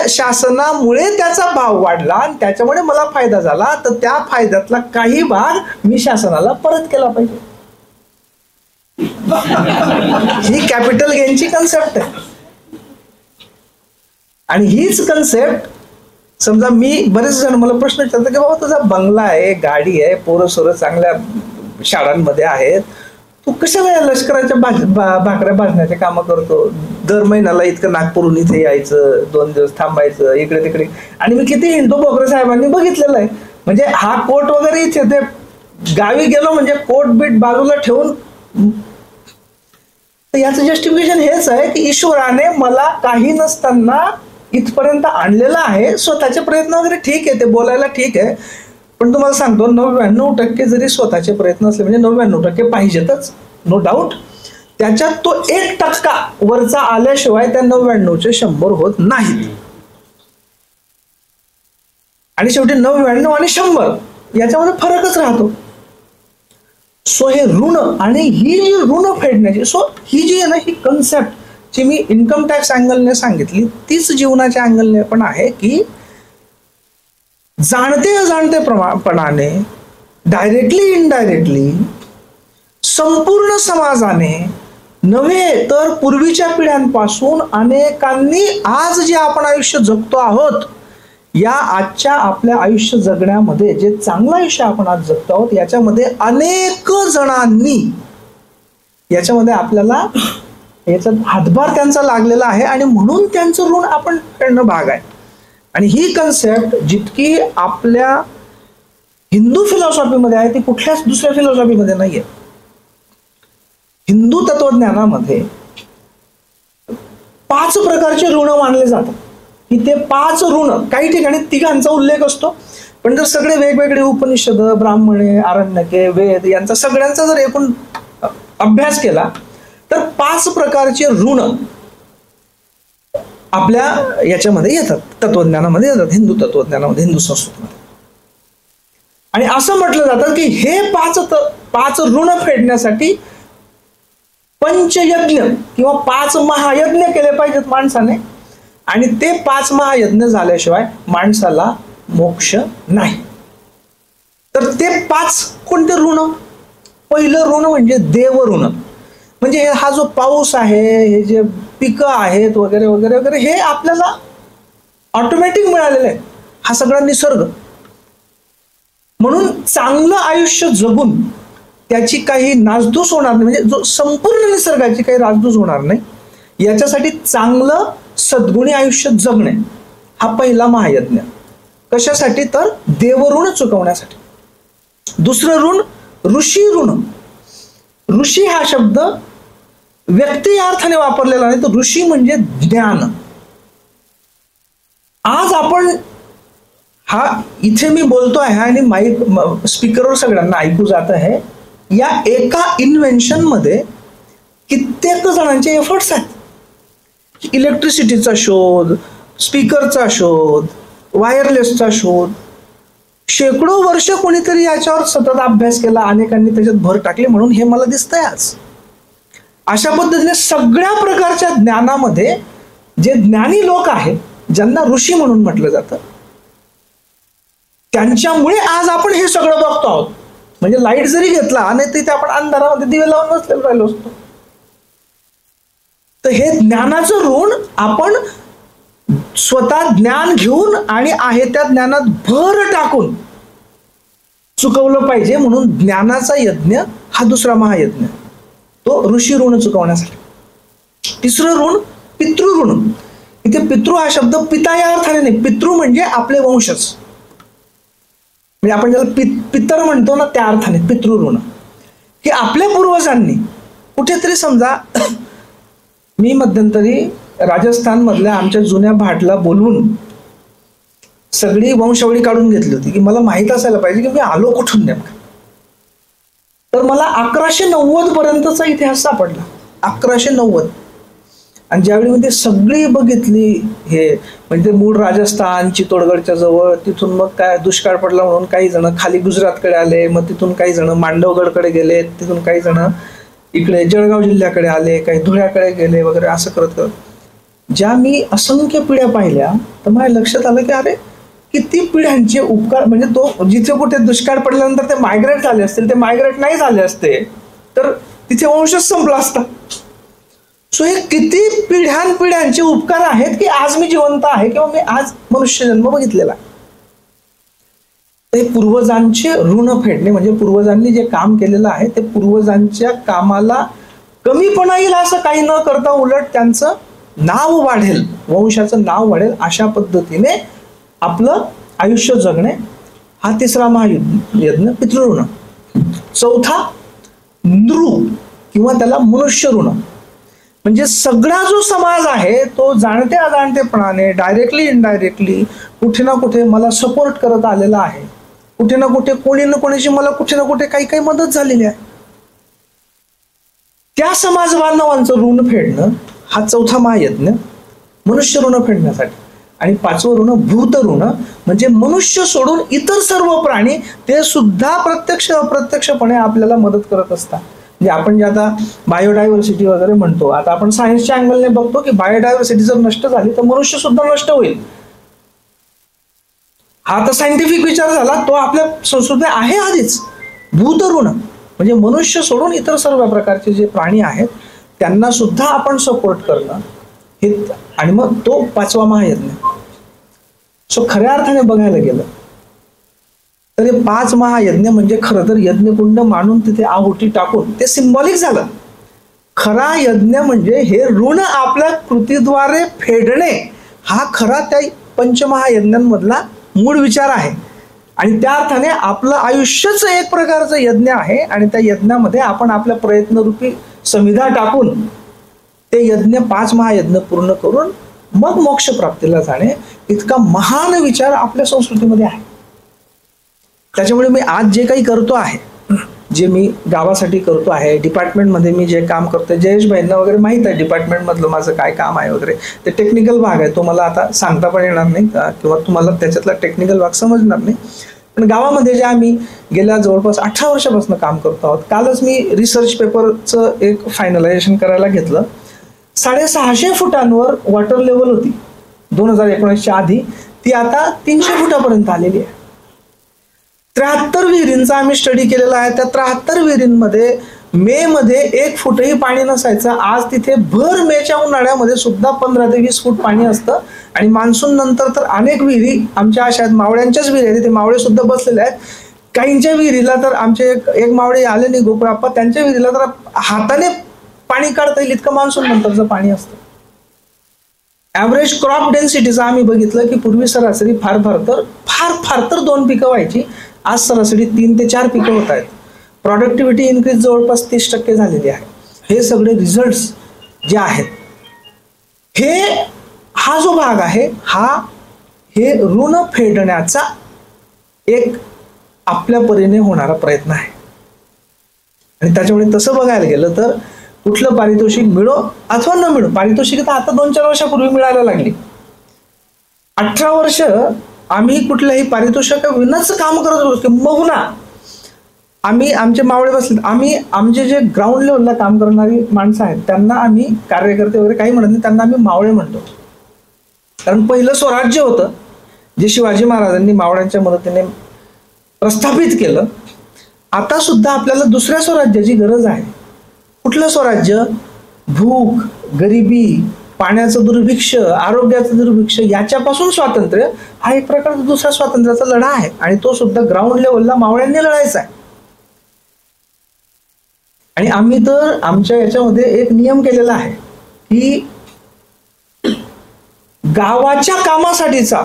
शासनामुळे त्याचा भाव वाढला आणि त्याच्यामुळे मला फायदा झाला, तर त्या फायद्यातला काही भाग मी शासनाला परत केला पाहिजे. ही कॅपिटल गेनची कन्सेप्ट आहे. आणि हीच कन्सेप्ट समजा मी, बरेच जण मला प्रश्न विचारतात की बाबा तुझा बंगला आहे, गाडी आहे, पोरं सोरं चांगल्या शाळांमध्ये आहेत. तू कशाला या लष्कराच्या भाकऱ्या भाजण्याचे कामं करतो? दर महिन्याला इतकं नागपूरहून इथे यायचं, 2 दिवस थांबायचं इकडे तिकडे. आणि मी किती हिंदू बोगरे साहेबांनी बघितलेलं आहे. म्हणजे हा कोट वगैरे इथे ते गावी गेलो म्हणजे कोट बीट बाजूला ठेवून. याचं जस्टिफिकेशन हेच आहे की ईश्वराने मला काही नसताना इथपर्यंत आणलेलं आहे. स्वतःचे प्रयत्न वगैरे ठीक आहे, ते बोलायला ठीक आहे, पण तुम्हाला सांगतो 99% जरी स्वतःचे प्रयत्न असले म्हणजे 99% पाहिजेतच, नो डाऊट. त्याच्यात तो 1% वरचा आल्याशिवाय त्या 99चे 100 होत नाहीत. आणि शेवटी 99 आणि 100 याच्यामध्ये फरकच राहतो. सो हे ऋण आणि ही जी ऋण फेडण्याची, सो ही जी आहे ना, ही कन्सेप्ट जी मी इन्कम टॅक्स अँगलने सांगितली तीच जीवनाच्या अँगलने पण आहे की जाणते अजाणतेपणाने, डायरेक्टली इनडायरेक्टली संपूर्ण समाजाने नव्हे तर पूर्वीच्या पिढ्यांपासून अनेकांनी आज जे आपण आयुष्य जगतो आहोत, या आजच्या आपल्या आयुष्य जगण्यामध्ये जे चांगलं आयुष्य आपण आज जगतो आहोत याच्यामध्ये अनेक जणांनी याच्यामध्ये आपल्याला याचा हातभार त्यांचा लागलेला आहे आणि म्हणून त्यांचं ऋण आपण फेडणं भाग आहे. आणि ही कन्सेप्ट जितकी आपल्या हिंदू फिलॉसॉफीमध्ये आहे ती कुठल्याच दुसऱ्या फिलॉसॉफीमध्ये नाहीये. हिंदू तत्वज्ञानामध्ये 5 प्रकारचे ऋण मानले जातात की ते 5 ऋण, काही ठिकाणी 3 उल्लेख असतो, पण जर सगळे वेगवेगळे उपनिषद, ब्राह्मणे, आरण्यके, वेद यांचा सगळ्यांचा जर एकूण अभ्यास केला तर 5 प्रकारचे ऋण आपल्या याच्यामध्ये येतात, तत्वज्ञानामध्ये येतात, हिंदू तत्वज्ञानामध्ये, हिंदू संस्कृतीमध्ये. आणि असं म्हटलं जातं की हे 5 ऋण फेडण्यासाठी पंचयज्ञ किंवा 5 महायज्ञ केले पाहिजेत माणसाने. आणि ते 5 महायज्ञ झाल्याशिवाय माणसाला मोक्ष नाही. तर ते 5 कोणते ऋण? पहिलं ऋण म्हणजे देवऋण. म्हणजे हा जो पाऊस आहे, हे जे पिकं आहेत वगैरे वगैरे वगैरे, हे आपल्याला ऑटोमॅटिक मिळालेलं आहे, हा सगळा निसर्ग. म्हणून चांगलं आयुष्य जगून त्याची काही नासधूस होणार नाही, म्हणजे जो संपूर्ण निसर्गाची काही नासधूस होणार नाही याच्यासाठी चांगलं सद्गुणी आयुष्य जगणे हा पहिला महायज्ञ. कशासाठी? तर देवऋण चुकवण्यासाठी. दुसरं ऋण ऋषी ऋण. ऋषी हा शब्द व्यक्ती या अर्थाने वापरलेला नाही, तर ऋषी म्हणजे ज्ञान. आज आपण हा इथे मी बोलतो आहे आणि माईक स्पीकरवर सगळ्यांना ऐकू जात आहे, या एका इन्व्हेन्शन मध्ये कित्येक जणांचे एफर्ट्स आहेत. इलेक्ट्रिसिटीचा शोध, स्पीकरचा शोध, वायरलेसचा शोध, शेकडो वर्ष कोणीतरी याच्यावर सतत अभ्यास केला, अनेकांनी त्याच्यात भर टाकली, म्हणून हे मला दिसतंय आज. अशा पद्धतीने सगळ्या प्रकारच्या ज्ञानामध्ये जे ज्ञानी लोक आहेत, ज्यांना ऋषी म्हणून म्हटलं जातं, त्यांच्यामुळे आज आपण हे सगळं बघतो आहोत. म्हणजे लाईट जरी घेतला नाही तिथे आपण अंधारामध्ये दिवे लावून बसलेलो राहिलो असतो. तर हे ज्ञानाचं ऋण आपण स्वतः ज्ञान घेऊन आणि आहे त्या ज्ञानात भर टाकून चुकवलं पाहिजे. म्हणून ज्ञानाचा यज्ञ हा दुसरा महायज्ञ, तो ऋषी ऋण चुकवण्यासाठी. तिसरं ऋण पितृऋण. इथे पितृ हा शब्द पिता या अर्थाने नाही, पितृ म्हणजे आपले वंशज, म्हणजे आपण ज्याला पितर म्हणतो ना त्या अर्थाने पितृऋण, की आपल्या पूर्वजांनी कुठेतरी, समजा मी मध्यंतरी राजस्थान मधल्या आमच्या जुन्या भाटला बोलवून सगळी वंशावळी काढून घेतली होती की मला माहित असायला पाहिजे की मी आलो कुठून नेमका. तर मला 1190 पर्यंतचा इतिहास सापडला, 1190. आणि ज्यावेळी मी ते सगळी बघितली, हे म्हणजे मूळ राजस्थान चित्तोडगडच्या जवळ, तिथून मग काय दुष्काळ पडला म्हणून काही जण खाली गुजरातकडे आले, मग तिथून काही जण मांडवगडकडे गेले, तिथून काही जण इकडे जळगाव जिल्ह्याकडे आले, काही धुळ्याकडे गेले वगैरे. असं करत करत ज्या मी असंख्य पिढ्या पाहिल्या तर माझ्या लक्षात आलं की अरे किती पिढ्यांचे उपकार. म्हणजे तो जिथे कुठे दुष्काळ पडल्यानंतर ते मायग्रेट झाले असतील, ते मायग्रेट नाही झाले असते तर तिथे वंशच संपला असता. सो हे किती पिढ्यांचे उपकार आहेत की आज मी जिवंत आहे किंवा मी आज मनुष्य जन्म बघितलेला. ते पूर्वजांचे ऋण फेडणे, म्हणजे पूर्वजांनी जे काम केलेलं आहे ते पूर्वजांच्या कामाला कमीपणा येईल असं काही न करता उलट त्यांचं नाव वाढेल, वंशाचं नाव वाढेल अशा पद्धतीने आपलं आयुष्य जगणे हा तिसरा महायज्ञ पितृऋण. चौथा नृ किंवा त्याला मनुष्य ऋण, म्हणजे सगळा जो समाज आहे तो जाणत्या अजाणतेपणाने डायरेक्टली इनडायरेक्टली कुठे ना कुठे मला सपोर्ट करत आलेला आहे, कुठे ना कुठे कोणी ना कोणीची मला कुठे ना कुठे काही काही मदत झालेली आहे. त्या समाज बांधवांचं ऋण फेडणं हा चौथा महायज्ञ मनुष्य ऋण फेडण्यासाठी. आणि पाचवं ऋण भूत ऋण, म्हणजे मनुष्य सोडून इतर सर्व प्राणी ते सुद्धा प्रत्यक्ष अप्रत्यक्षपणे आपल्याला मदत करत असतात. म्हणजे आपण जे आता बायोडायव्हर्सिटी वगैरे म्हणतो, आता आपण सायन्सच्या अँगलने बघतो की बायोडायव्हर्सिटी जर नष्ट झाली तर मनुष्य सुद्धा नष्ट होईल. हा तर सायंटिफिक विचार झाला, तो आपल्या संस्कृतीत आहे आधीच. भूत ऋण म्हणजे मनुष्य सोडून इतर सर्व प्रकारचे जे प्राणी आहेत त्यांना सुद्धा आपण सपोर्ट करणं हे, आणि मग तो पाचवा महायज्ञ. सो खऱ्या अर्थाने बघायला गेलं तर हे 5 महायज्ञ म्हणजे खरं तर यज्ञकुंड मांडून तिथे आहुती टाकून ते सिंबॉलिक झालं. खरा यज्ञ म्हणजे हे ऋण आपल्या कृतीद्वारे फेडणे हा खरा त्या पंचमहायज्ञांमधला मूळ विचार आहे. आणि त्या अर्थाने आपलं आयुष्यच एक प्रकारचं यज्ञ आहे आणि त्या यज्ञामध्ये आपण आपल्या प्रयत्नरूपी समिधा टाकून ते यज्ञ 5 महायज्ञ पूर्ण करून मग मोक्ष प्राप्तीला जाणे इतका महान विचार आपल्या संस्कृतीमध्ये आहे. त्याच्यामुळे मी आज जे काही करतो आहे, जे मी गावासाठी करतो आहे, डिपार्टमेंटमध्ये मी जे काम करतोय, जयेश भाईंना वगैरे माहीत आहे डिपार्टमेंटमधलं माझं काय काम आहे वगैरे, ते टेक्निकल भाग आहे, तो मला आता सांगता पण येणार नाही किंवा तुम्हाला त्याच्यातला टेक्निकल भाग समजणार नाही. पण गावामध्ये जे आम्ही गेल्या जवळपास 18 वर्षापासून काम करतो आहोत. कालच मी रिसर्च पेपरचं एक फायनलायझेशन करायला घेतलं. 650 फुटांवर वॉटर लेवल होती 2019च्या आधी, ती आता 300 फुटापर्यंत आलेली आहे. 73 विहिरींचा आम्ही स्टडी केलेला आहे. त्या 73 विहिरींमध्ये मे मध्ये 1 फुटही पाणी नसायचं. आज तिथे भर मेच्या उन्हाळ्यामध्ये सुद्धा 15 ते 20 फूट पाणी असतं. आणि मान्सून नंतर तर अनेक विहिरी आमच्या अशा आहेत, मावळ्यांच्याच विहिरी आहेत, ते मावळे सुद्धा बसलेले आहेत. काहींच्या विहिरीला तर आमचे एक मावळे आले नाही गोकुळाप्पा, त्यांच्या विहिरीला तर हाताने पाणी काढता येईल इतकं मान्सून नंतरचं पाणी असतं. ॲव्हरेज क्रॉप डेन्सिटीचं आम्ही बघितलं की पूर्वी सरासरी फार फार तर 2 पिकं व्हायची, आज सरासरी 3 ते 4 पिकं होत आहेत. प्रॉडक्टिव्हिटी इन्क्रीज जवळपास 30% झालेली आहे. हे सगळे रिझल्ट्स जे आहेत, हा जो भाग आहे हे ऋण फेडण्याचा एक आपल्या परीने होणारा प्रयत्न आहे. आणि त्याच्यामुळे तसं बघायला गेलं तर कुठलं पारितोषिक मिळो अथवा न मिळो, पारितोषिक तर आता 2-4 वर्षापूर्वी मिळायला लागली. 18 वर्ष आम्ही कुठल्याही पारितोषिकाविनाच काम करत होतो. किंबहुना आम्ही आमचे मावळे बसले, आम्ही आमचे जे ग्राउंड लेवलला काम करणारी माणसं आहेत त्यांना आम्ही कार्यकर्ते वगैरे काही म्हणत नाही, त्यांना आम्ही मावळे म्हणतो. कारण पहिलं स्वराज्य होतं जे शिवाजी महाराजांनी मावळ्यांच्या मदतीने प्रस्थापित केलं. आता सुद्धा आपल्याला दुसऱ्या स्वराज्याची गरज आहे. कुठलं स्वराज्य? भूक, गरिबी, पाण्याचं दुर्भिक्ष, आरोग्याचं दुर्भिक्ष याच्यापासून स्वातंत्र्य हा एक प्रकारचा दुसरा स्वातंत्र्याचा लढा आहे. आणि तो सुद्धा ग्राउंड लेवलला मावळ्यांनी लढायचा आहे. आणि आम्ही तर आमच्या याच्यामध्ये एक नियम केलेला आहे की गावाच्या कामासाठीचा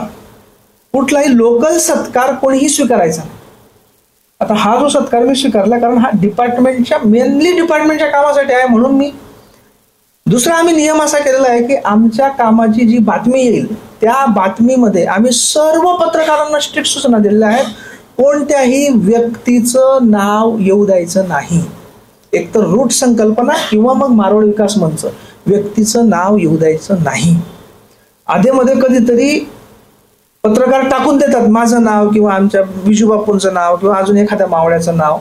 कुठलाही लोकल सत्कार कोणीही स्वीकारायचा. आता हा जो सत्कार मी स्वीकारला कारण हा मेनली डिपार्टमेंटच्या कामासाठी आहे, म्हणून मी दुसरा आम्ही नियम असा केलेला आहे की आमच्या कामाची जी बातमी येईल त्या बातमीमध्ये आम्ही सर्व पत्रकारांना स्ट्रिक्ट सूचना दिलेल्या आहेत. कोणत्याही व्यक्तीचं नाव येऊ द्यायचं नाही. एकतर रूट संकल्पना किंवा मग मारवाड विकास मंच, व्यक्तीचं नाव येऊ द्यायचं नाही. आधीमध्ये कधीतरी पत्रकार टाकून देतात माझं नाव किंवा आमच्या विजू बापूंचं नाव किंवा अजून एखाद्या मावळ्याचं नाव.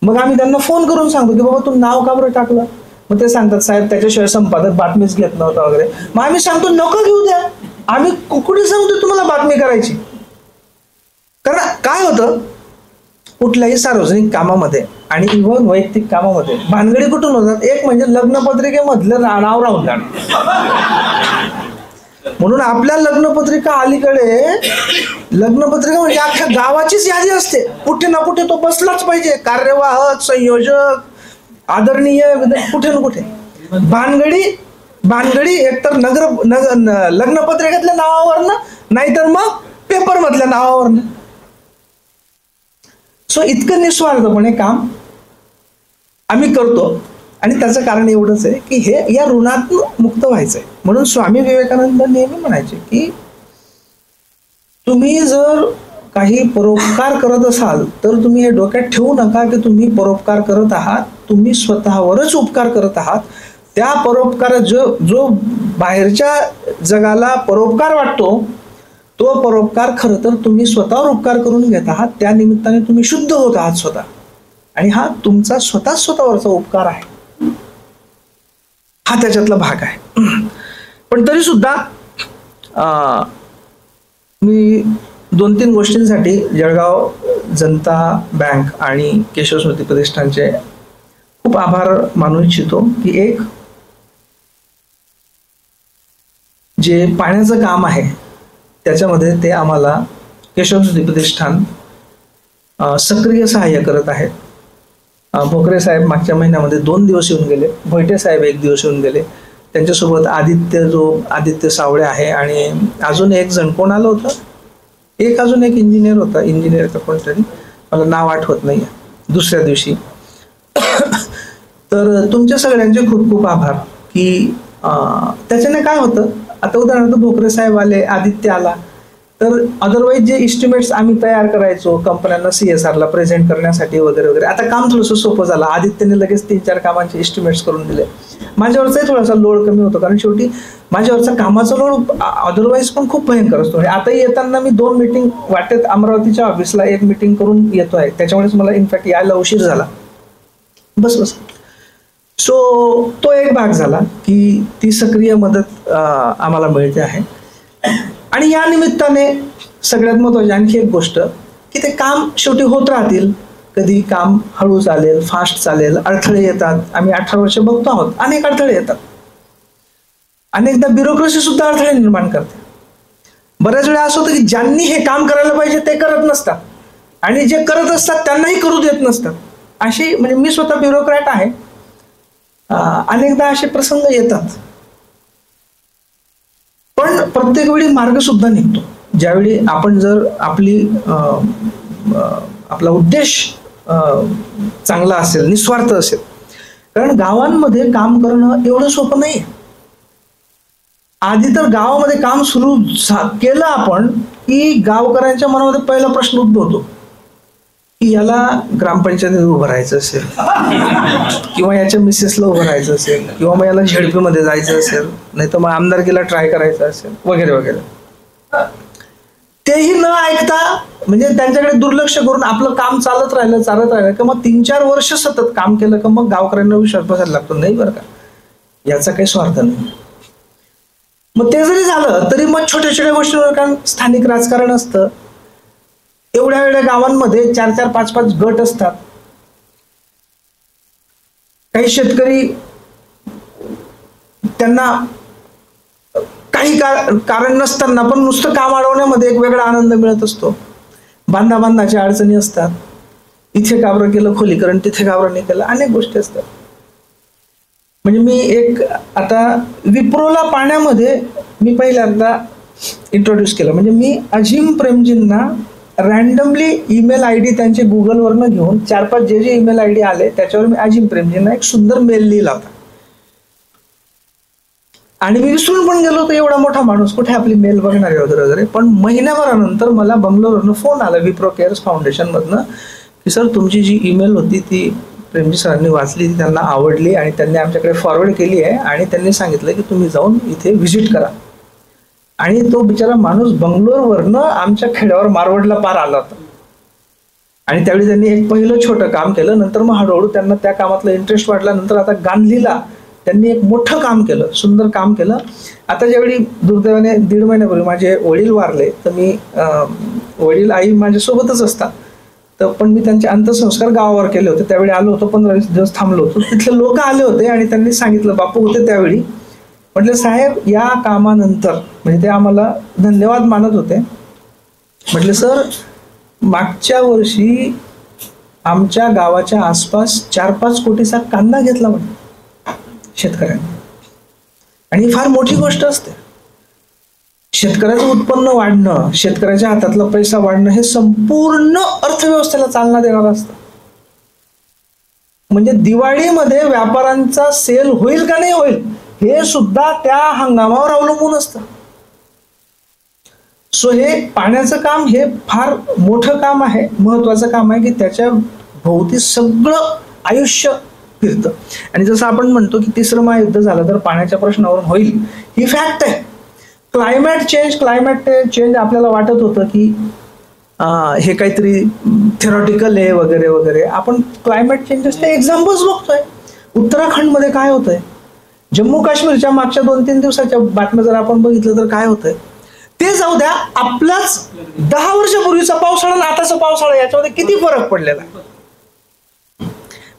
मग आम्ही त्यांना फोन करून सांगतो की बाबा तू नाव का बरं टाकलं. मग ते सांगतात साहेब त्याच्याशिवाय संपादक बातमीच घेत नव्हता वगैरे. मग आम्ही सांगतो नको घेऊ द्या, आम्ही कुठे सांगतो तुम्हाला बातमी करायची. कारण काय होतं कुठल्याही सार्वजनिक कामामध्ये आणि इव्हन वैयक्तिक कामामध्ये भानगडी कुठून होतात. एक म्हणजे लग्नपत्रिकेमधलं नाव राहून जाणं. म्हणून आपल्या लग्नपत्रिका अलीकडे लग्नपत्रिका म्हणजे अख्ख्या गावाचीच यादी असते, कुठे ना कुठे तो बसलाच पाहिजे, कार्यवाहक, संयोजक, आदरणीय, कुठे ना कुठे भानगडी एकतर लग्नपत्रिकेतल्या नावावरनं नाहीतर मग पेपर मधल्या नावावरनं. सो इतकं निस्वार्थपणे काम आम्ही करतो आणि त्याचं कारण एवढंच आहे की हे या ऋणातून मुक्त व्हायचंय. म्हणून स्वामी विवेकानंद नेहमी म्हणायचे की तुम्ही जर काही परोपकार करत असाल तर तुम्ही हे डोक्यात ठेवू नका की तुम्ही परोपकार करत आहात, तुम्ही स्वतःवरच उपकार करत आहात. त्या परोपकार जो बाहेरच्या जगाला परोपकार वाटतो तो परोपकार खरं तर तुम्ही स्वतःवर उपकार करून घेत आहात, त्या निमित्ताने तुम्ही शुद्ध होत आहात स्वतः, आणि हा तुमचा स्वतःवरचा उपकार आहे, हा त्याच्यातला भाग आहे. पण तरी सुद्धा मी 2-3 गोष्टींसाठी जळगाव जनता बँक आणि केशव स्मृती प्रतिष्ठानचे खूप आभार मानू इच्छितो. की एक, जे पाण्याचं काम आहे त्याच्यामध्ये ते आम्हाला केशव स्मृती प्रतिष्ठान सक्रिय सहाय्य करत आहेत. भोकरे साहेब मागच्या महिन्यामध्ये 2 दिवस येऊन गेले, भोयटे साहेब 1 दिवस येऊन गेले, त्यांच्यासोबत आदित्य सावळे आहे, आणि अजून एक जण कोण आलं होतं, अजून एक इंजिनियर होता, इंजिनियर का कोणतरी, मला नाव आठवत नाही दुसऱ्या दिवशी. तर तुमच्या सगळ्यांचे खूप खूप आभार. की त्याच्याने काय होतं, आता उदाहरणार्थ भोकरे साहेब आले, आदित्य आला, तर अदरवाईज जे इस्टिमेट्स आम्ही तयार करायचो कंपन्यांना CSR ला प्रेझेंट करण्यासाठी वगैरे वगैरे, आता काम थोडंसं सोपं झालं. आदित्यने लगेच 3-4 कामांचे इस्टिमेट्स करून दिले. माझ्यावरचाही थोडासा लोड कमी होतो, कारण शेवटी माझ्यावरचा कामाचा लोड अदरवाईज पण खूप भयंकर असतो. आता येताना मी 2 मीटिंग वाटेत अमरावतीच्या ऑफिसला 1 मीटिंग करून येतो आहे, त्याच्यामुळेच मला इनफॅक्ट यायला उशीर झाला. बस. सो तो एक भाग झाला की ती सक्रिय मदत आम्हाला मिळते आहे. आणि या निमित्ताने सगळ्यात महत्त्वाची आणखी एक गोष्ट की ते काम शेवटी होत राहतील. कधी काम हळू चालेल, फास्ट चालेल, अडथळे येतात. आम्ही 18 वर्ष बघतो आहोत, अनेक अडथळे येतात. अनेकदा ब्युरोक्रेसी सुद्धा अडथळे निर्माण करते. बऱ्याच वेळा असं होतं की ज्यांनी हे काम करायला पाहिजे ते करत नसतात, आणि जे करत असतात त्यांनाही करू देत नसतात. अशी म्हणजे मी स्वतः ब्युरोक्रॅट आहे, अनेकदा असे प्रसंग येतात. पण प्रत्येक वेळी मार्ग सुद्धा निघतो. ज्यावेळी आपण जर आपला उद्देश चांगला असेल, निस्वार्थ असेल. कारण गावांमध्ये काम करणं एवढं सोपं नाही. आधी तर गावामध्ये काम सुरू केलं आपण की गावकऱ्यांच्या मनामध्ये पहिला प्रश्न उद्भवतो की याला ग्रामपंचायतीत उभं राहायचं असेल, किंवा याच्या मिसेसला उभं राहायचं असेल, किंवा मग याला ZP मध्ये जायचं असेल, नाही तर मग आमदारकीला ट्राय करायचं असेल, वगैरे वगैरे. तेही न ऐकता म्हणजे त्यांच्याकडे दुर्लक्ष करून आपलं काम चालत राहिलं का मग 3-4 वर्ष सतत काम केलं का मग गावकऱ्यांना विश्वास बसायला लागतो, नाही बरं का, याचा काही स्वार्थ नाही. मग ते जरी झालं तरी मग छोट्या छोट्या गोष्टींवर, कारण स्थानिक राजकारण असतं. एवढ्या वेळ्या गावांमध्ये 4-4, 5-5 गट असतात. काही शेतकरी त्यांना काही कारण नसताना पण नुसतं काम अडवण्यामध्ये एक वेगळा आनंद मिळत असतो. बांधाच्या अडचणी असतात. इथे काबरं केलं खोलीकरण, तिथे काबरं नाही केलं, अनेक गोष्टी असतात. म्हणजे मी एक आता विप्रोला पाण्यामध्ये मी पहिल्यांदा इंट्रोड्यूस केलं. म्हणजे मी अजिम प्रेमजींना रॅन्डमली ईमेल ID त्यांचे गुगलवरनं घेऊन 4-5 जे ईमेल ID आले त्याच्यावर मी अजिम प्रेमजींना एक सुंदर मेल लिहिला होता. आणि मी विसरून पण गेलो होतो, एवढा मोठा माणूस कुठे आपली मेल बघणार वगैरे वगैरे. पण महिन्याभरानंतर मला बंगलोरवरनं फोन आला विप्रो केअर्स फाउंडेशन मधनं की सर तुमची जी ईमेल होती ती प्रेमजी सरांनी वाचली, ती त्यांना आवडली आणि त्यांनी आमच्याकडे फॉरवर्ड केली आहे, आणि त्यांनी सांगितलं की तुम्ही जाऊन इथे व्हिजिट करा. आणि तो बिचारा माणूस बंगलोरवरनं आमच्या खेड्यावर मारवडला पार आला होता. आणि त्यावेळी त्यांनी एक पहिलं छोटं काम केलं. नंतर मग हळूहळू त्यांना त्या कामातला इंटरेस्ट वाटला. नंतर आता गांधीला त्यांनी एक मोठं काम केलं, सुंदर काम केलं. आता ज्यावेळी दुर्दैवाने 1.5 महिन्यापूर्वी माझे वडील वारले, तर मी वडील आई माझ्यासोबतच असतात, तर पण मी त्यांचे अंत्यसंस्कार गावावर केले होते. त्यावेळी आलो होतो, 15-20 दिवस थांबलो होतो. तिथले लोक आले होते आणि त्यांनी सांगितलं, बापू होते त्यावेळी, म्हटलं साहेब या कामानंतर, म्हणजे ते आम्हाला धन्यवाद मानत होते. म्हटलं सर मागच्या वर्षी आमच्या गावाच्या आसपास 4-5 कोटीचा कांदा घेतला म्हणे शेतकऱ्यांनी. आणि ही फार मोठी गोष्ट असते. शेतकऱ्याचं उत्पन्न वाढणं, शेतकऱ्याच्या हातातला पैसा वाढणं हे संपूर्ण अर्थव्यवस्थेला चालना देणार असतं. म्हणजे दिवाळीमध्ये व्यापाऱ्यांचा सेल होईल का नाही होईल हे सुद्धा त्या हंगामावर अवलंबून असतं. सो हे पाण्याचं काम हे फार मोठं काम आहे, महत्वाचं काम आहे की त्याच्या भोवती सगळं आयुष्य फिरतं. आणि जसं आपण म्हणतो की 3रं महायुद्ध झालं तर पाण्याच्या प्रश्नावरून होईल, ही फॅक्ट आहे. क्लायमेट चेंज आपल्याला वाटत होतं की हे काहीतरी थेरॉटिकल आहे वगैरे वगैरे. आपण क्लायमेट चेंजेसचे एक्झाम्पल्स बघतोय. उत्तराखंडमध्ये काय होतंय, जम्मू काश्मीरच्या मागच्या 2-3 दिवसाच्या बातम्या जर आपण बघितलं तर काय होतंय ते जाऊ द्या. आपलाच 10 वर्षापूर्वीचा पावसाळा आणि आताचा पावसाळा याच्यामध्ये किती फरक पडलेला आहे.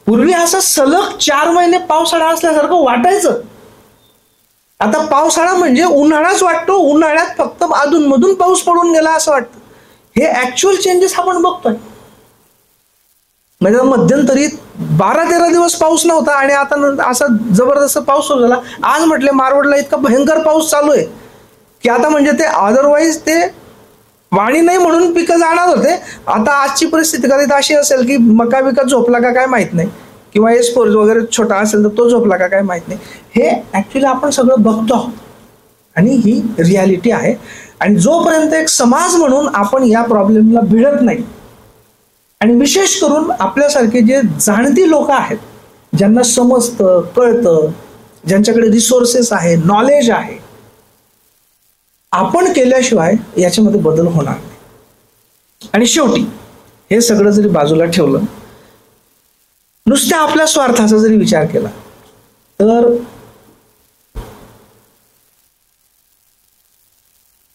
पूर्वी असं सलग 4 महिने पावसाळा असल्यासारखं वाटायचं. आता पावसाळा म्हणजे उन्हाळाच वाटतो. उन्हाळ्यात फक्त अधूनमधून पाऊस पडून गेला असं वाटतं. हे ऍक्च्युअल चेंजेस आपण बघतोय. म्हणजे मध्यंतरी 12-13 दिवस पाऊस नव्हता आणि आता असा जबरदस्त पाऊस सुरू झाला. आज म्हटले मारवडला इतका भयंकर पाऊस चालू आहे की आता म्हणजे ते अदरवाईज ते वाणी नाही म्हणून पिकं जाणार होते. आता आजची परिस्थिती कदाचित अशी असेल की मका बिका झोपला का काय माहित नाही, किंवा S4 वगैरे छोटा असेल तर तो झोपला का काय माहित नाही. हे ऍक्च्युली आपण सगळं बघतो आणि ही रियालिटी आहे. आणि जोपर्यंत एक समाज म्हणून आपण या प्रॉब्लेमला भिडत नाही, आणि विशेष करून आपल्यासारखे जे जाणती लोक आहेत, ज्यांना समजतं कळतं, ज्यांच्याकडे रिसोर्सेस आहे, नॉलेज आहे, आपण केल्याशिवाय याच्यामध्ये बदल होणार नाही. आणि शेवटी हे सगळं जरी बाजूला ठेवलं, नुसत्या आपल्या स्वार्थाचा जरी विचार केला तर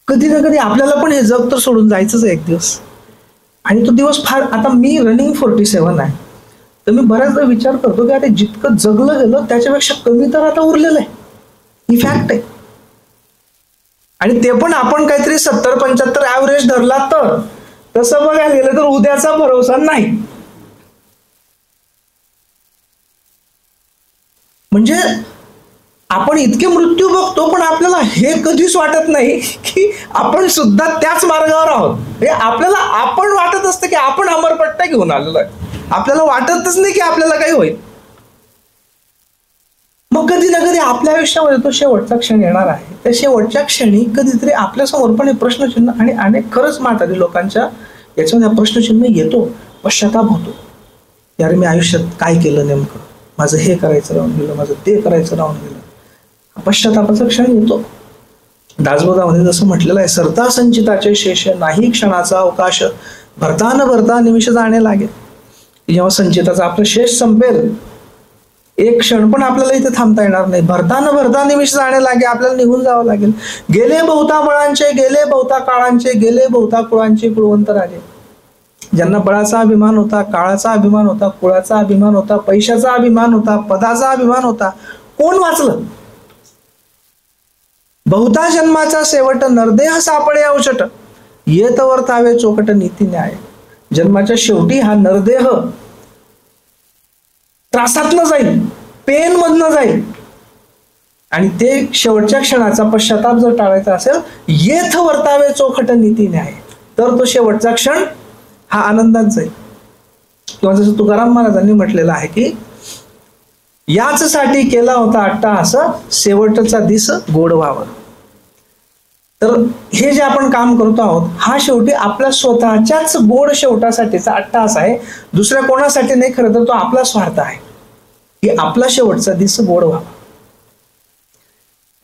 कधी ना कधी आपल्याला पण हे जग तर सोडून जायचंच आहे एक दिवस. आणि तो दिवस फार, आता मी रनिंग 47 आहे, तर मी बऱ्याचदा विचार करतो की आता जितकं जगलं गेलं त्याच्यापेक्षा कमी तर आता उरलेलं आहे. ही फॅक्ट आहे. आणि ते पण आपण काहीतरी 70-75 ऍव्हरेज धरला तर, तसं बघायला गेलं तर उद्याचा भरोसा नाही. म्हणजे आपण इतके मृत्यू बघतो पण आपल्याला हे कधीच वाटत नाही की आपण सुद्धा त्याच मार्गावर आहोत. हे आपल्याला आपण वाटत असतं की आपण अमरपट्टा घेऊन आलेलो आहे. आपल्याला वाटतच नाही की आपल्याला काही होईल. मग कधी ना कधी आपल्या आयुष्यामध्ये तो शेवटचा क्षण येणार आहे. त्या शेवटच्या क्षणी कधीतरी आपल्यासमोर पण हे प्रश्नचिन्ह, आणि अनेक खरंच म्हातारी लोकांच्या याच्यामध्ये प्रश्नचिन्ह येतो, पश्चाताप होतो. यार मी आयुष्यात काय केलं नेमकं, माझं हे करायचं राहून गेलं, माझं ते करायचं राहून गेलं. पश्चातापाचा क्षण येतो. दासबोधामध्ये जसं म्हटलेलं आहे, सरता संचिताचे शेष नाही क्षणाचा अवकाश, भरता न भरता निमिष जाणे लागेल. जेव्हा संचिताचा आपलं शेष संपेल, एक क्षण पण आपल्याला इथे थांबता येणार नाही. भरता न भरता निमिष जाणे लागे, आपल्याला निघून जावं लागेल. गेले बहुता बळांचे, गेले बहुता काळांचे, गेले बहुता कुळांचे कुळवंत राजे. ज्यांना बळाचा अभिमान होता, काळाचा अभिमान होता, कुळाचा अभिमान होता, पैशाचा अभिमान होता, पदाचा अभिमान होता, कोण वाचलं? बहुता जन्माचा शेवट नरदेह सापडे अवचट, येत वर्तावे चोकट नीती न्याय. जन्माच्या शेवटी हा नरदेह त्रासातनं जाईल, पेन मधनं जाईल, आणि ते शेवटच्या क्षणाचा पश्चाताप जर टाळायचा असेल, येथ वर्तावे चोखट नीती न्याय, तर तो शेवटचा क्षण हा आनंदात जाईल. किंवा जसं तुकाराम महाराजांनी म्हटलेलं आहे की याच साठी केला होता अट्टाहास, शेवटचा दिस गोड व्हावं. तर हे जे आपण काम करतो आहोत, हा शेवटी आपल्या स्वतःच्याच गोड शेवटासाठीचा अट्टाहास आहे. दुसऱ्या कोणासाठी नाही. खरं तर तो आपला स्वार्थ आहे की आपला शेवटचा दिस गोड व्हावा.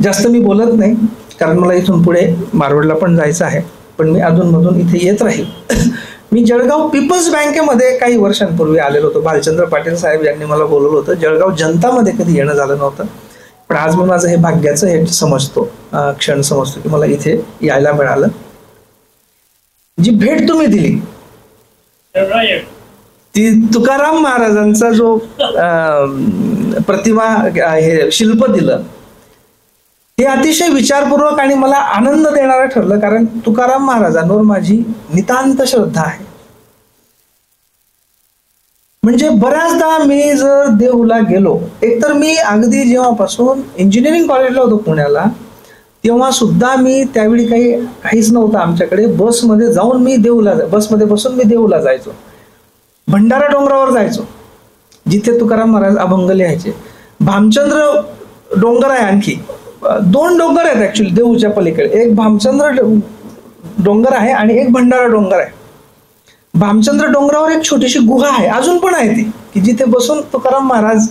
जास्त मी बोलत नाही, कारण मला इथून पुढे मारवडला पण जायचं आहे, पण मी अधूनमधून इथे येत राहील. मी जळगाव पीपल्स बँकेमध्ये काही वर्षांपूर्वी आलेलो होतो. भालचंद्र पाटील साहेब यांनी मला बोलवलं होतं. जळगाव जनतामध्ये कधी येणं झालं नव्हतं, पण आज मी माझं हे भाग्याचं हे समजतो, क्षण समजतो की मला इथे यायला मिळालं. जी भेट तुम्ही दिली ती तुकाराम महाराजांचा जो प्रतिमा हे शिल्प दिलं, हे अतिशय विचारपूर्वक आणि मला आनंद देणारं ठरलं, कारण तुकाराम महाराजांवर माझी नितांत श्रद्धा आहे. म्हणजे बऱ्याचदा मी जर देहूला गेलो, एकतर मी अगदी जेव्हापासून इंजिनिअरिंग कॉलेजला होतो पुण्याला, तेव्हा सुद्धा मी त्यावेळी काहीच नव्हतं आमच्याकडे. बसमध्ये जाऊन मी देहूला बसमध्ये बसून मी देहूला जायचो. भंडारा डोंगरावर जायचो जिथे तुकाराम महाराज अभंग लिहायचे. भामचंद्र डोंगर आहे, आणखी 2 डोंगर आहेत ऍक्च्युली देहूच्या पलीकडे. एक भामचंद्र डोंगर आहे आणि एक भंडारा डोंगर आहे. भामचंद्र डोंगरावर एक छोटीशी गुहा आहे, अजून पण आहे ती, की जिथे बसून तुकाराम महाराज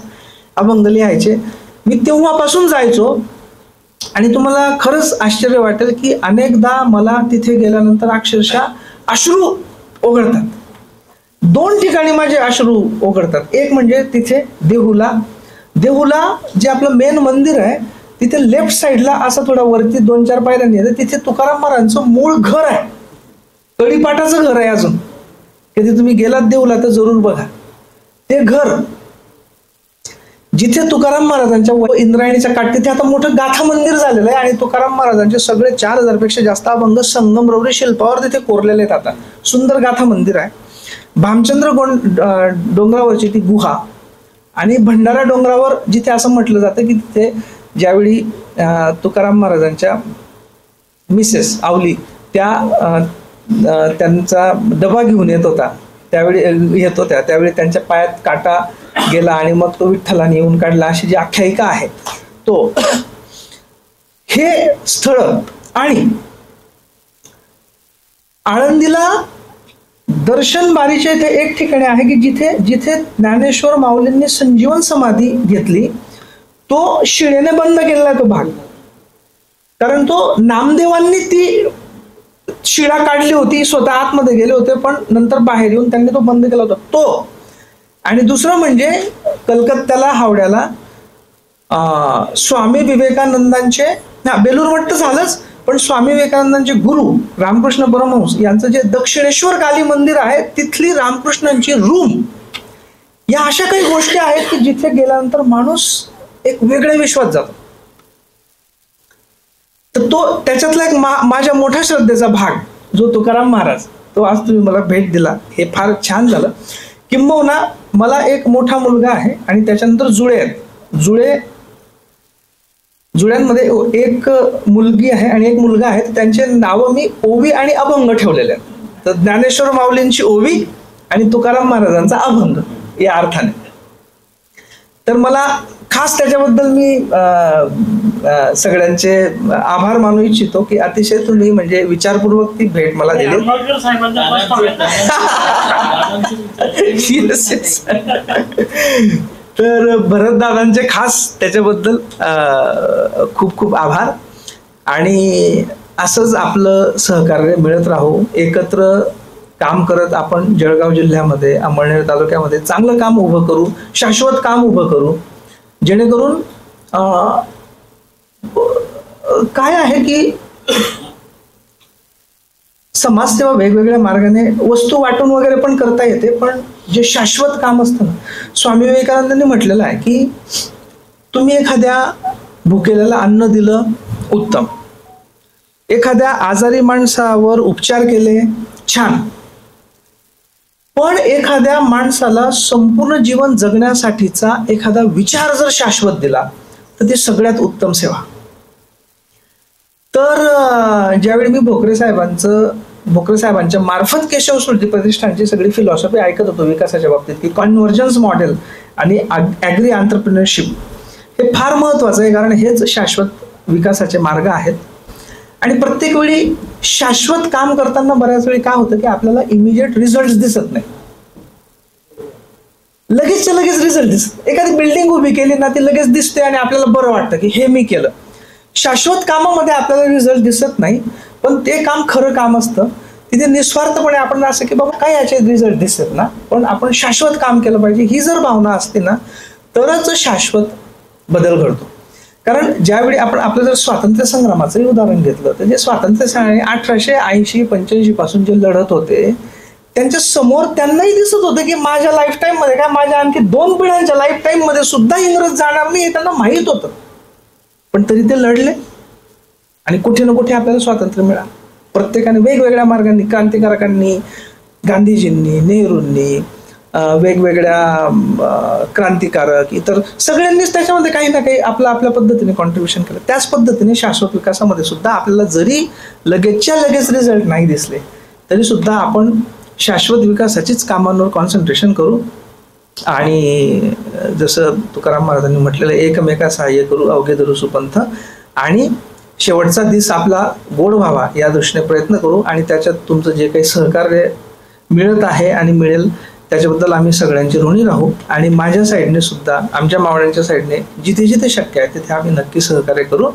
अभंग लिहायचे. मी तेव्हापासून जायचो आणि तुम्हाला खरंच आश्चर्य वाटेल की अनेकदा मला तिथे गेल्यानंतर अक्षरशः अश्रू ओघळतात. 2 ठिकाणी माझे अश्रू ओघळतात. एक म्हणजे तिथे देहूला जे आपलं मेन मंदिर आहे तिथे लेफ्ट साईडला असं थोडा वरती 2-4 पायऱ्यांनी येतं, तिथे तुकाराम महाराजांचं मूळ घर आहे. तळीपाटाचं घर आहे. अजून कधी तुम्ही गेलात देहूला तर जरूर बघा ते घर, जिथे तुकाराम महाराजांच्या इंद्रायणीच्या काठ तिथे आता मोठं गाथा मंदिर झालेलं आहे आणि तुकाराम महाराजांचे सगळे 4000 पेक्षा जास्त अभंग संगमरवरी शिल्पावर तिथे कोरलेले आहेत. आता सुंदर गाथा मंदिर आहे. भामचंद्र डोंगरावरची ती गुहा आणि भंडारा डोंगरावर जिथे असं म्हटलं जातं की तिथे ज्यावेळी तुकाराम महाराजांच्या मिसेस आवली त्यांचा डबा घेऊन येत होत्या त्यावेळी त्यांच्या पायात काटा गेला आणि मग तो विठ्ठलाने येऊन काढला, अशी जी आख्यायिका आहे. तो हे स्थळ आणि आळंदीला दर्शन बारीच्या इथे एक ठिकाणी आहे की जिथे ज्ञानेश्वर माऊलींनी संजीवन समाधी घेतली. तो शिळेने बंद केलेला तो भाग, कारण तो नामदेवांनी ती शिळा काढली होती, स्वतः आतमध्ये गेले होते, पण नंतर बाहेर येऊन त्यांनी तो बंद केला होता तो. आणि दुसरं म्हणजे कलकत्त्याला हावड्याला स्वामी विवेकानंदांचे, बेलूर मठ तर झालंच, पण स्वामी विवेकानंदांचे गुरु रामकृष्ण परमहंस यांचं जे दक्षिणेश्वर काली मंदिर आहे तिथली रामकृष्णांची रूम, या अशा काही गोष्टी आहेत की जिथे गेल्यानंतर माणूस एक वेगळ्या विश्वात जातो. तर तो त्याच्यातला एक माझ्या मोठ्या श्रद्धेचा भाग जो तुकाराम महाराज, तो आज तुम्ही मला भेट दिला, हे फार छान झालं. किंबहुना मला एक मोठा मुलगा आहे आणि त्याच्यानंतर जुळे आहेत. जुळ्यांमध्ये एक मुलगी आहे आणि एक मुलगा आहे. त्यांचे नावं मी ओवी आणि अभंग ठेवलेले आहेत. तर ज्ञानेश्वर माऊलींची ओवी आणि तुकाराम महाराजांचा अभंग या अर्थाने. तर मला खास त्याच्याबद्दल मी सगळ्यांचे आभार मानू इच्छितो की अतिशय तुम्ही म्हणजे विचारपूर्वक ती भेट मला दिली. तर भरतदादांचे खास त्याच्याबद्दल खूप खूप आभार. आणि असंच आपलं सहकार्य मिळत राहू, एकत्र काम करत आपण जळगाव जिल्ह्यामध्ये अंमळनेर तालुक्यामध्ये चांगलं काम उभं करू, शाश्वत काम उभं करू, जेणेकरून काय आहे की समाजसेवा वेगवेगळ्या मार्गाने वस्तू वाटून वगैरे पण करता येते, पण जे शाश्वत काम असतं ना, स्वामी विवेकानंदांनी म्हटलेलं आहे की तुम्ही एखाद्या भुकेल्याला अन्न दिलं उत्तम, एखाद्या आजारी माणसावर उपचार केले छान, पण एखाद्या माणसाला संपूर्ण जीवन जगण्यासाठीचा एखादा विचार जर शाश्वत दिला तर ते सगळ्यात उत्तम सेवा. तर ज्यावेळी मी भोकरे साहेबांच्या मार्फत केशव स्मृती प्रतिष्ठानची सगळी फिलॉसॉफी ऐकत होतो विकासाच्या बाबतीत, की कॉन्व्हर्जन्स मॉडेल आणि ॲग्री एंटरप्रिनरशिप हे फार महत्वाचं आहे, कारण हेच शाश्वत विकासाचे मार्ग आहेत. आणि प्रत्येक वेळी शाश्वत काम करताना बऱ्याच वेळी काय होतं की आपल्याला इमिजिएट रिझल्ट दिसत नाही, लगेचच्या लगेच रिझल्ट दिसत. एखादी बिल्डिंग उभी केली ना ती लगेच दिसते आणि आपल्याला बरं वाटतं की हे मी केलं. शाश्वत कामामध्ये आपल्याला रिझल्ट दिसत नाही, पण ते काम खरं काम असतं. तिथे निस्वार्थपणे आपण असं की बाबा काय याचे रिझल्ट दिसत ना, पण आपण शाश्वत काम केलं पाहिजे, ही जर भावना असते ना तरच शाश्वत बदल घडतो. कारण ज्यावेळी आपण आपलं जर स्वातंत्र्य संग्रामाचं उदाहरण घेतलं तर जे स्वातंत्र्य संग्राम 1880-85 पासून जे लढत होते त्यांच्या समोर त्यांनाही दिसत होतं की माझ्या लाईफ टाईम मध्ये काय, माझ्या आणखी 2 पिढ्यांच्या लाईफ टाईम मध्ये सुद्धा इंग्रज जाणार नाही हे त्यांना माहित होतं, पण तरी ते लढले. आणि कुठे ना कुठे आपल्याला स्वातंत्र्य मिळालं. प्रत्येकाने वेगवेगळ्या मार्गांनी, क्रांतिकारकांनी, गांधीजींनी, नेहरूंनी, वेगवेगळ्या क्रांतिकारक इतर सगळ्यांनीच त्याच्यामध्ये काही ना काही आपल्या पद्धतीने कॉन्ट्रीब्युशन केलं. त्याच पद्धतीने शाश्वत विकासामध्ये सुद्धा आपल्याला जरी लगेचच्या लगेच रिझल्ट नाही दिसले तरी सुद्धा आपण शाश्वत विकासाचीच कामांवर कॉन्सन्ट्रेशन करू. आणि जसं तुकाराम महाराजांनी म्हटलेलं, एकमेका सहाय्य करू अवघे धरू सुपंथ, आणि शेवटचा दिस आपला गोड व्हावा या दृष्टीने प्रयत्न करू. आणि त्याच्यात तुमचं जे काही सहकार्य मिळत आहे आणि मिळेल त्याच्याबद्दल आम्ही सगळ्यांचे ऋणी राहू. आणि माझ्या साईडने सुद्धा, आमच्या मावळ्यांच्या साईडने जिथे जिथे शक्य आहे तिथे आम्ही नक्की सहकार्य करू.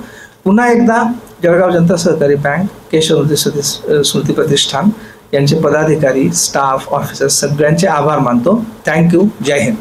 पुन्हा एकदा जळगाव जनता सहकारी बँक, केशवमूर्ती स्मृती प्रतिष्ठान यांचे पदाधिकारी, स्टाफ, ऑफिसर्स सगळ्यांचे आभार मानतो. थँक्यू. जय हिंद.